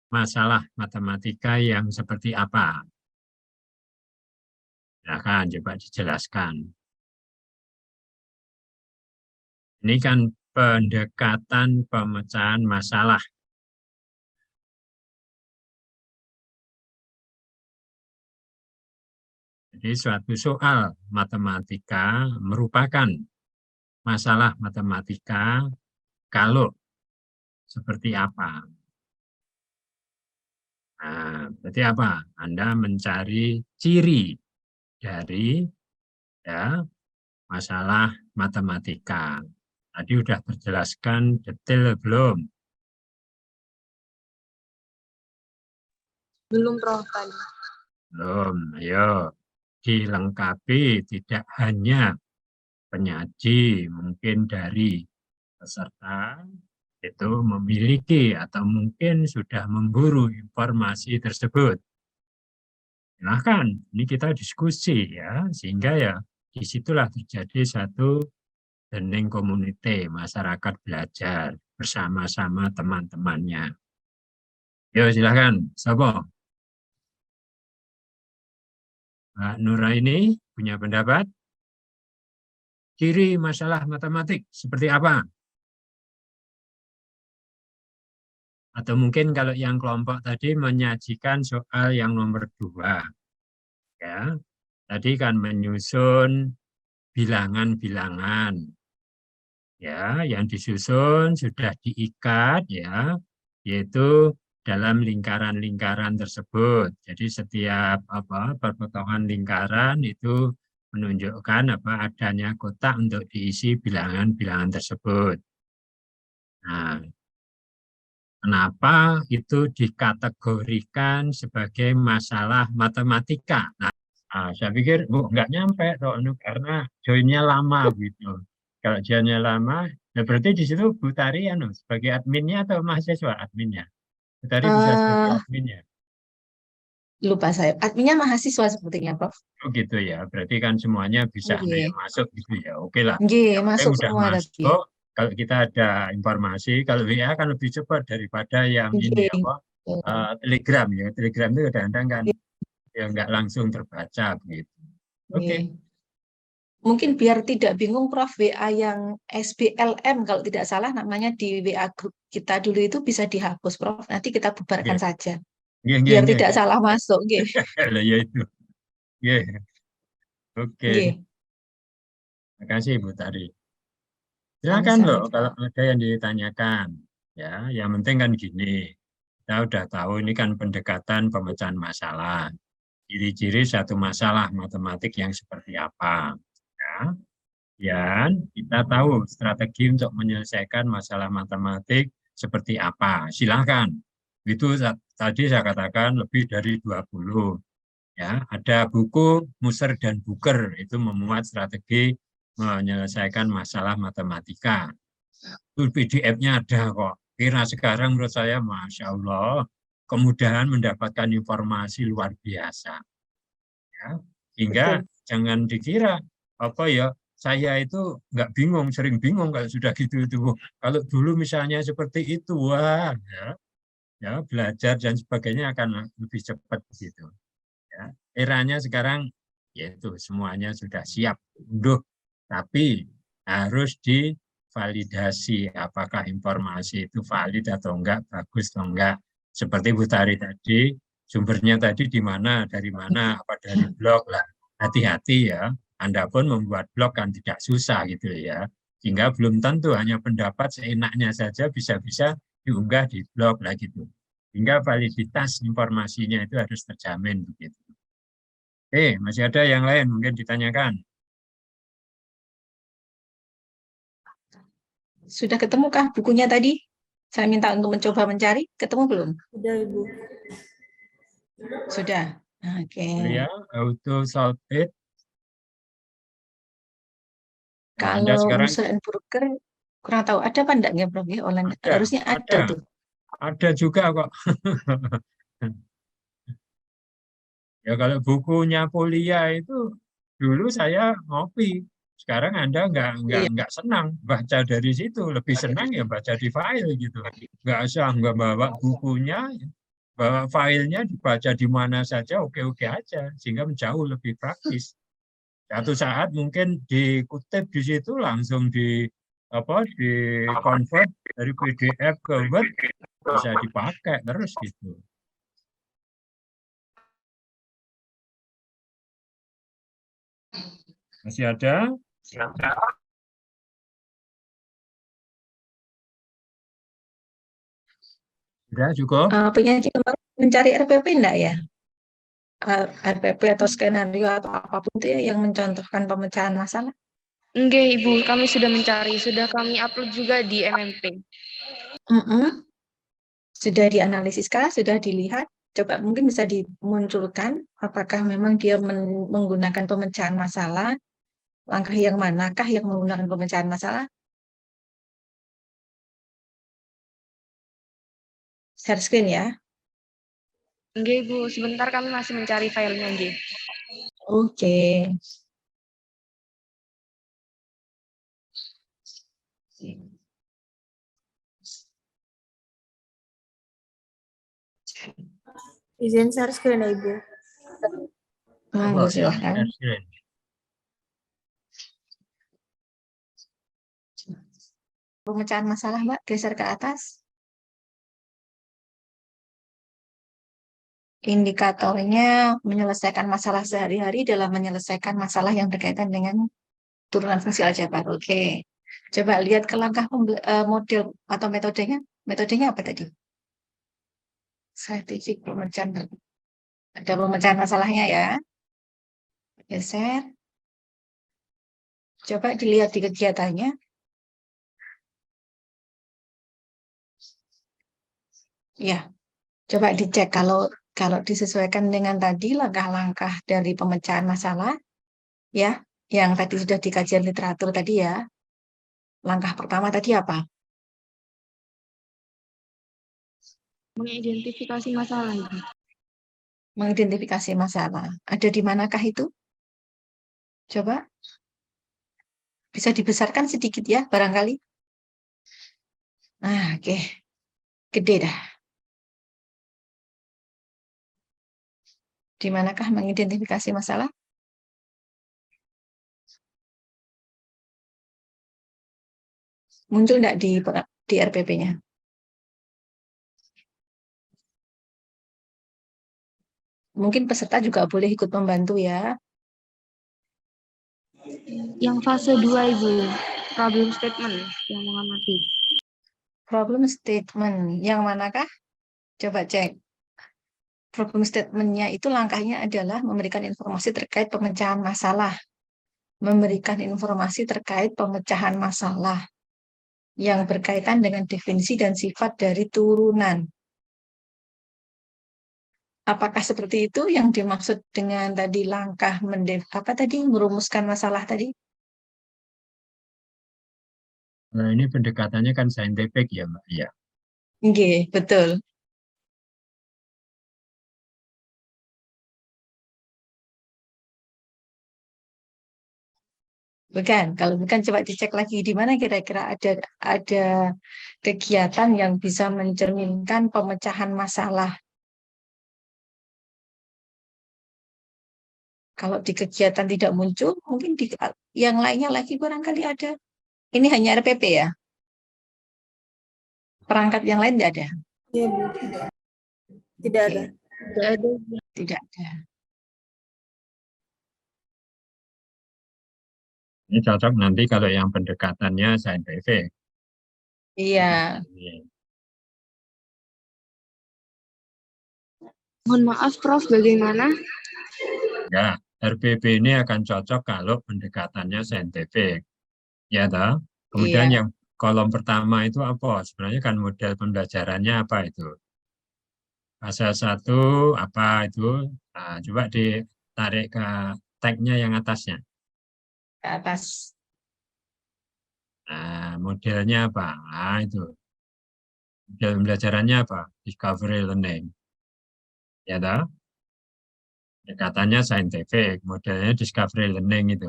masalah matematika yang seperti apa? Silakan, coba dijelaskan. Ini kan pendekatan pemecahan masalah. Jadi suatu soal matematika merupakan masalah matematika kalau seperti apa? Nah, berarti apa? Anda mencari ciri dari ya, masalah matematika. Tadi sudah terjelaskan detail belum? Belum, Prof. Tadi. Belum, ayo. Dilengkapi tidak hanya penyaji, mungkin dari peserta itu memiliki atau mungkin sudah memburu informasi tersebut. Silahkan, ini kita diskusi ya, sehingga ya disitulah terjadi satu learning community, masyarakat belajar bersama-sama teman-temannya. Yo, silahkan, siapa? Mbak Nuraini punya pendapat? Ciri masalah matematik seperti apa? Atau mungkin kalau yang kelompok tadi menyajikan soal yang nomor 2. Ya, tadi kan menyusun bilangan-bilangan. Ya, yang disusun sudah diikat ya, yaitu dalam lingkaran-lingkaran tersebut. Jadi setiap perpotongan lingkaran itu menunjukkan adanya kotak untuk diisi bilangan-bilangan tersebut. Nah, kenapa itu dikategorikan sebagai masalah matematika? Nah, saya pikir nggak nyampe karena joinnya lama gitu. Kalau joinnya lama, ya berarti di situ Bu Tari sebagai adminnya atau mahasiswa adminnya? Bu Tari bisa sebagai adminnya. lupa saya. Adminnya mahasiswa sepertinya, Prof. Oh gitu ya, berarti kan semuanya bisa ada yang Nggih. masuk gitu ya. Oke lah, Nggih, yang penting masuk udah semua tadi. masuk. Kalau kita ada informasi, kalau WA kan lebih cepat daripada yang ini Nggih. apa Telegram ya. Telegram itu kadang-kadang kan ya nggak langsung terbaca begitu. Oke. Nggih. Mungkin biar tidak bingung, Prof, WA yang SBLM kalau tidak salah namanya di WA grup kita dulu itu bisa dihapus, Prof. Nanti kita bubarkan Nggih. saja. Nggih, nggih, Biar nggih. tidak salah masuk, nggih. Lah ya itu. Nggih. Oke. Nggih. Terima kasih Bu Tari. Silakan Sama-sama. loh kalau ada yang ditanyakan. Ya, yang penting kan gini. Kita udah tahu ini kan pendekatan pemecahan masalah. Ciri-ciri satu masalah matematik yang seperti apa. Ya. Dan kita tahu strategi untuk menyelesaikan masalah matematik seperti apa. Silakan. Itu tadi saya katakan lebih dari 20. Ya, ada buku Musser dan Booker itu memuat strategi menyelesaikan masalah matematika. Itu PDF-nya ada kok. Kira sekarang menurut saya, Masya Allah, kemudahan mendapatkan informasi luar biasa. Ya, sehingga jangan dikira apa ya, saya itu nggak bingung, sering bingung kalau sudah gitu itu. Kalau dulu misalnya seperti itu, wah, ya belajar dan sebagainya akan lebih cepat gitu. Ya, eranya sekarang yaitu semuanya sudah siap unduh, tapi harus divalidasi apakah informasi itu valid atau enggak, bagus atau enggak. Seperti Bu Tari tadi, sumbernya tadi di mana, dari mana, apa dari blog lah. Hati-hati ya, Anda pun membuat blog kan tidak susah gitu ya. Sehingga belum tentu hanya pendapat seenaknya saja bisa-bisa diunggah di blog lah gitu. Hingga validitas informasinya itu harus terjamin begitu. Oke, masih ada yang lain mungkin ditanyakan. Sudah ketemukah bukunya tadi? Saya minta untuk mencoba mencari. Ketemu belum? Sudah, Ibu. Sudah. Oke. Ya, auto solve it. Nah, Anda Kalau sekarang Musser and Burger, kurang tahu ada apa enggaknya, Prof? Ya, online. ada, Harusnya ada tuh. ada juga kok. Ya kalau bukunya Polia itu dulu saya ngopi. Sekarang Anda nggak senang baca dari situ, lebih senang ya baca di file gitu. Nggak usah nggak bawa bukunya, bawa filenya dibaca di mana saja, oke-oke aja, sehingga jauh lebih praktis. Satu saat mungkin dikutip di situ langsung di convert dari PDF ke Word bisa dipakai terus gitu. Masih ada? Sudah cukup? Pengen mencari RPP enggak ya? RPP atau skenario atau apapun itu ya yang mencontohkan pemecahan masalah? Enggak, Ibu, kami sudah mencari, sudah kami upload juga di MMP. Sudah dianalisis kah? Sudah dilihat? Coba mungkin bisa dimunculkan apakah memang dia menggunakan pemecahan masalah, langkah yang manakah yang menggunakan pemecahan masalah? Share screen ya. Enggak, Ibu, sebentar kami masih mencari filenya, enggak. Oke. Izin share screen ya, Ibu. Monggo silakan. Pemecahan masalah, Mbak, geser ke atas. Indikatornya menyelesaikan masalah sehari-hari dalam menyelesaikan masalah yang berkaitan dengan turunan fungsi aljabar. Oke. Coba lihat ke langkah model atau metodenya. Metodenya apa tadi? Saintifik pemecahan. Ada pemecahan masalahnya ya. Geser. Coba dilihat di kegiatannya. Ya. Coba dicek kalau disesuaikan dengan tadi langkah-langkah dari pemecahan masalah, ya, yang tadi sudah di kajian literatur tadi ya. Langkah pertama tadi apa? Mengidentifikasi masalah, Ibu. mengidentifikasi masalah. Ada di manakah itu? Coba. Bisa dibesarkan sedikit ya, barangkali. Nah, oke. Gede dah. Di manakah mengidentifikasi masalah? Muncul enggak di RPP-nya? Mungkin peserta juga boleh ikut membantu ya. Yang fase 2, Ibu. Problem statement yang mengamati. Problem statement. Yang manakah? Coba cek. Problem statement-nya itu langkahnya adalah memberikan informasi terkait pemecahan masalah. Memberikan informasi terkait pemecahan masalah yang berkaitan dengan definisi dan sifat dari turunan. Apakah seperti itu yang dimaksud dengan tadi langkah merumuskan masalah tadi? Nah, ini pendekatannya kan saintifik ya, Mbak. Ya. Oke, betul. Bukan, kalau bukan coba dicek lagi di mana kira-kira ada kegiatan yang bisa mencerminkan pemecahan masalah. Kalau di kegiatan tidak muncul, mungkin di yang lainnya lagi barangkali ada. Ini hanya RPP ya? Perangkat yang lain tidak ada? Iya, Bu. Tidak ada. Tidak ada. Tidak ada. Ini cocok nanti kalau yang pendekatannya saintifik. Iya. Mohon maaf, Prof, bagaimana? Ya, RPP ini akan cocok kalau pendekatannya saintifik. Ya, toh? Kemudian Iya. yang kolom pertama itu apa? Sebenarnya kan model pembelajarannya apa itu? Fase 1 apa itu? Nah, coba ditarik ke tagnya yang atasnya. Ke atas. Nah, modelnya apa? Nah, itu. Model pembelajarannya apa? Discovery learning. Ya, toh? Pendekatannya saintifik, modelnya discovery learning itu.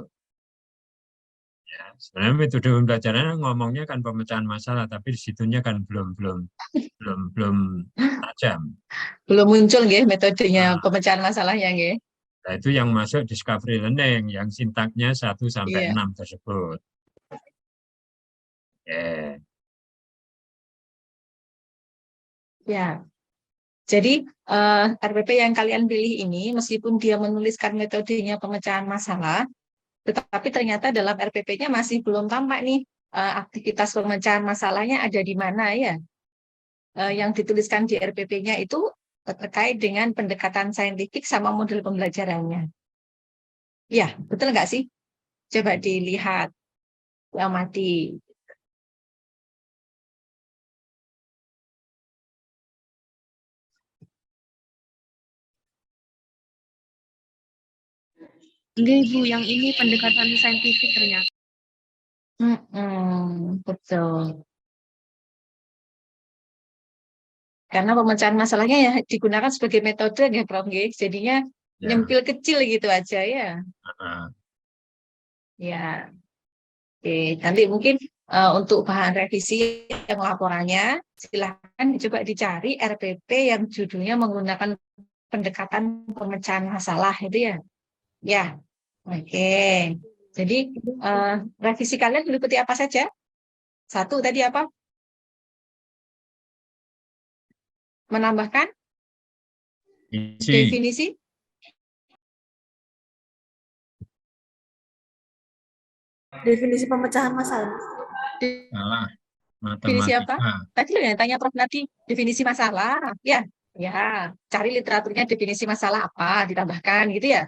Ya, sebenarnya metode pembelajaran ngomongnya kan pemecahan masalah, tapi di situnya kan belum tajam. Belum muncul nggih metodenya pemecahan masalahnya nggih. Nah, itu yang masuk discovery learning, yang sintaknya 1 sampai Iya. 6 tersebut. Oke. Ya. Jadi RPP yang kalian pilih ini, meskipun dia menuliskan metodenya pemecahan masalah, tetapi ternyata dalam RPP-nya masih belum tampak nih aktivitas pemecahan masalahnya ada di mana ya. Yang dituliskan di RPP-nya itu terkait dengan pendekatan saintifik sama model pembelajarannya. Ya, betul nggak sih? Coba dilihat, amati. Enggak, Ibu, yang ini pendekatan saintifik ternyata. Betul. Karena pemecahan masalahnya ya digunakan sebagai metode ya, Prof. Jadinya nyempil kecil gitu aja ya. Ya. Oke, nanti mungkin untuk bahan revisi yang laporannya silahkan coba dicari RPP yang judulnya menggunakan pendekatan pemecahan masalah itu ya. Ya. Oke. Jadi revisi kalian meliputi apa saja? 1 tadi apa? Menambahkan definisi. Definisi pemecahan masalah. Salah. Definisi apa? Tadi yang tanya Prof Nadi, definisi masalah. Ya, ya. Cari literaturnya definisi masalah apa, ditambahkan gitu ya.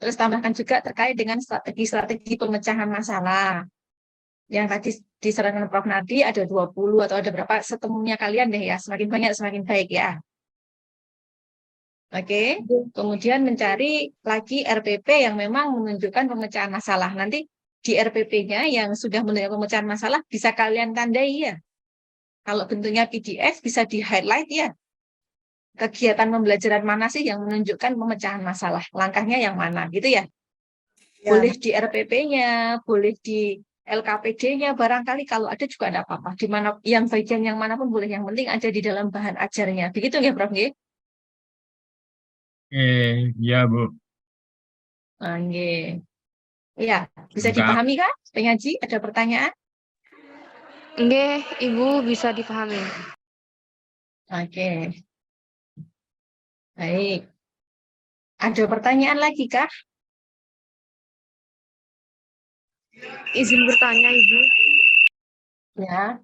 Terus tambahkan juga terkait dengan strategi-strategi pemecahan masalah. Yang tadi disarankan Prof Nadi ada 20 atau ada berapa, setemunya kalian deh ya. Semakin banyak semakin baik ya. Oke. Kemudian mencari lagi RPP yang memang menunjukkan pemecahan masalah. Nanti di RPP-nya yang sudah menunjukkan pemecahan masalah bisa kalian tandai ya. Kalau bentuknya PDF bisa di-highlight ya. kegiatan pembelajaran mana sih yang menunjukkan pemecahan masalah? Langkahnya yang mana gitu ya? Boleh di RPP-nya, boleh di LKPD-nya, barangkali kalau ada juga ada apa-apa. Di mana yang bagian yang manapun boleh, yang penting ada di dalam bahan ajarnya. Begitu ya, Prof? Nggih? Ya Bu, Nggih. Ya, bisa lengkap. dipahami kan? Penyaji, ada pertanyaan? Nggih, Ibu bisa dipahami. Oke. Baik. Ada pertanyaan lagi kah? Izin bertanya, Ibu. Ya.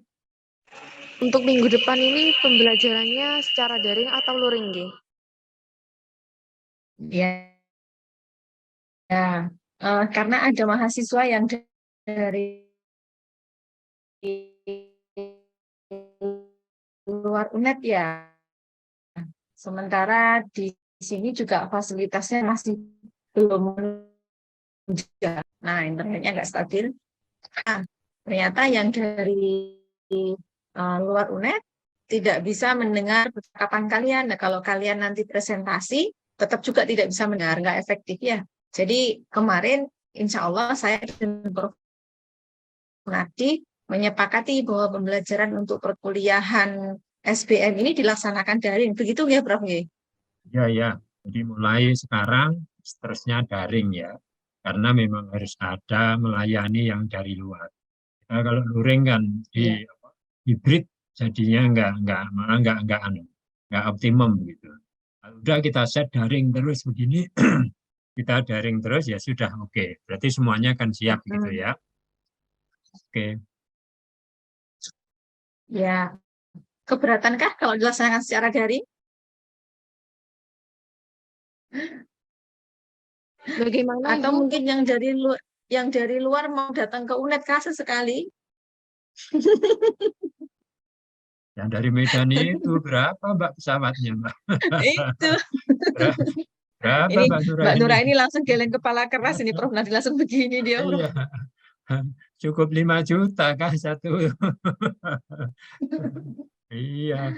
Untuk minggu depan ini pembelajarannya secara daring atau luring, nggih? Ya. Ya. Karena ada mahasiswa yang dari luar UNED ya. Sementara di sini juga fasilitasnya masih belum menunjang. Nah, internetnya nggak stabil. Nah, ternyata yang dari luar UNED tidak bisa mendengar percakapan kalian. Nah, kalau kalian nanti presentasi, tetap juga tidak bisa mendengar, nggak efektif ya. Jadi kemarin, insya Allah saya dan Prof. Nadi menyepakati bahwa pembelajaran untuk perkuliahan SBM ini dilaksanakan daring. Begitu ya, Prof? Ya. Jadi mulai sekarang seterusnya daring ya. Karena memang harus ada melayani yang dari luar. Nah, kalau luring kan di hibrid jadinya nggak optimum begitu. Kalau udah kita set daring terus begini, kita daring terus ya sudah oke. Berarti semuanya kan siap gitu ya. Oke. Ya, keberatankah kalau dilaksanakan secara daring? Bagaimana, Atau Ibu? mungkin yang dari luar mau datang ke UNED kah sesekali? Yang dari Medan itu berapa Mbak pesawatnya Mbak? Itu. Berapa Ini Mbak Nura Mbak ini? Nura ini langsung geleng kepala keras ini Prof. Nanti langsung begini dia. Prof. Iya. Cukup 5 juta kah satu? Iya.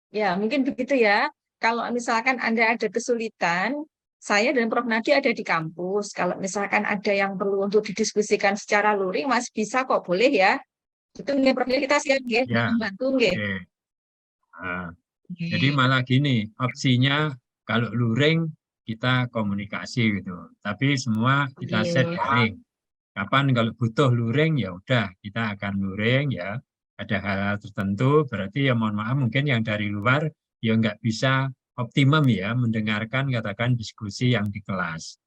Ya, mungkin begitu ya. Kalau misalkan Anda ada kesulitan, saya dan Prof. Nadi ada di kampus. Kalau misalkan ada yang perlu untuk didiskusikan secara luring, Mas bisa kok, boleh ya. Itu nih, Prof. Kita siap ya, Ya. membantu nggih. Oke. Nah, jadi malah gini, opsinya kalau luring kita komunikasi gitu. Tapi semua kita set daring. Kapan kalau butuh luring ya udah kita akan luring ya. Ada hal-hal tertentu berarti ya mohon maaf mungkin yang dari luar ya nggak bisa optimum ya mendengarkan katakan diskusi yang di kelas.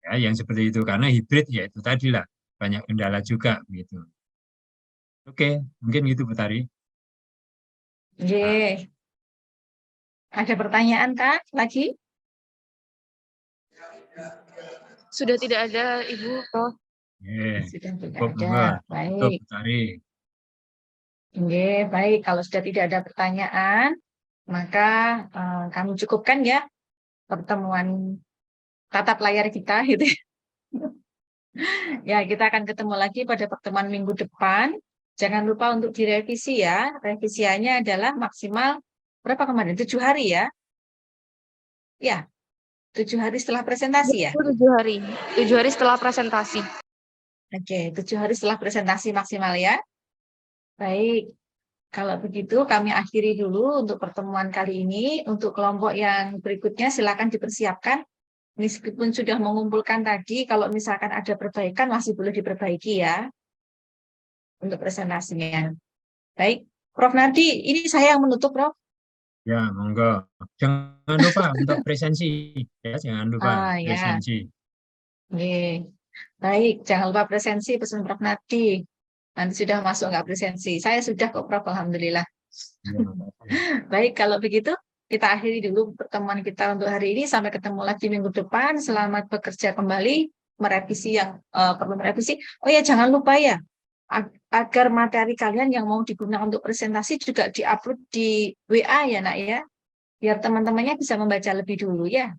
Ya, yang seperti itu karena hibrid ya itu tadi lah banyak kendala juga gitu. Oke, mungkin gitu Bu Tari. Oke. Ada pertanyaan kah lagi? Sudah tidak ada, Ibu, Prof. Sudah tidak Cukup, ada. Tutup, Baik. Bu Tari. Oke, baik. Kalau sudah tidak ada pertanyaan, maka kami cukupkan ya pertemuan tatap layar kita gitu. Ya, kita akan ketemu lagi pada pertemuan minggu depan. Jangan lupa untuk direvisi ya. Revisiannya adalah maksimal berapa kemarin? 7 hari ya. Ya, 7 hari setelah presentasi ya. 7 hari. 7 hari setelah presentasi. Oke, 7 hari setelah presentasi maksimal ya. Baik. Kalau begitu kami akhiri dulu untuk pertemuan kali ini. Untuk kelompok yang berikutnya silakan dipersiapkan. Meskipun sudah mengumpulkan tadi, kalau misalkan ada perbaikan masih boleh diperbaiki ya untuk presentasinya. Baik, Prof. Nardi, ini saya yang menutup, Prof. Ya, monggo. Jangan lupa untuk presensi. Ya, jangan lupa presensi. Ya. Baik, jangan lupa presensi pesan Prof. Nardi. Nanti sudah masuk nggak presensi? Saya sudah kok, Prof. Alhamdulillah. Ya, baik, kalau begitu kita akhiri dulu pertemuan kita untuk hari ini. Sampai ketemu lagi minggu depan. Selamat bekerja kembali, merevisi yang perlu merevisi. Oh ya, jangan lupa ya, agar materi kalian yang mau digunakan untuk presentasi juga diupload di WA ya, Nak ya. Biar teman-temannya bisa membaca lebih dulu ya.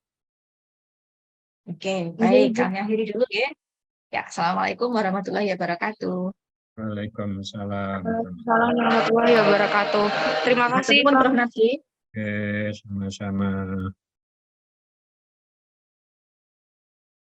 Oke, baik. Kami akhiri dulu ya. Ya, Assalamualaikum warahmatullahi wabarakatuh. Waalaikumsalam. Assalamualaikum warahmatullahi wabarakatuh. Terima kasih, Prof. Nadi. Oke, sama-sama.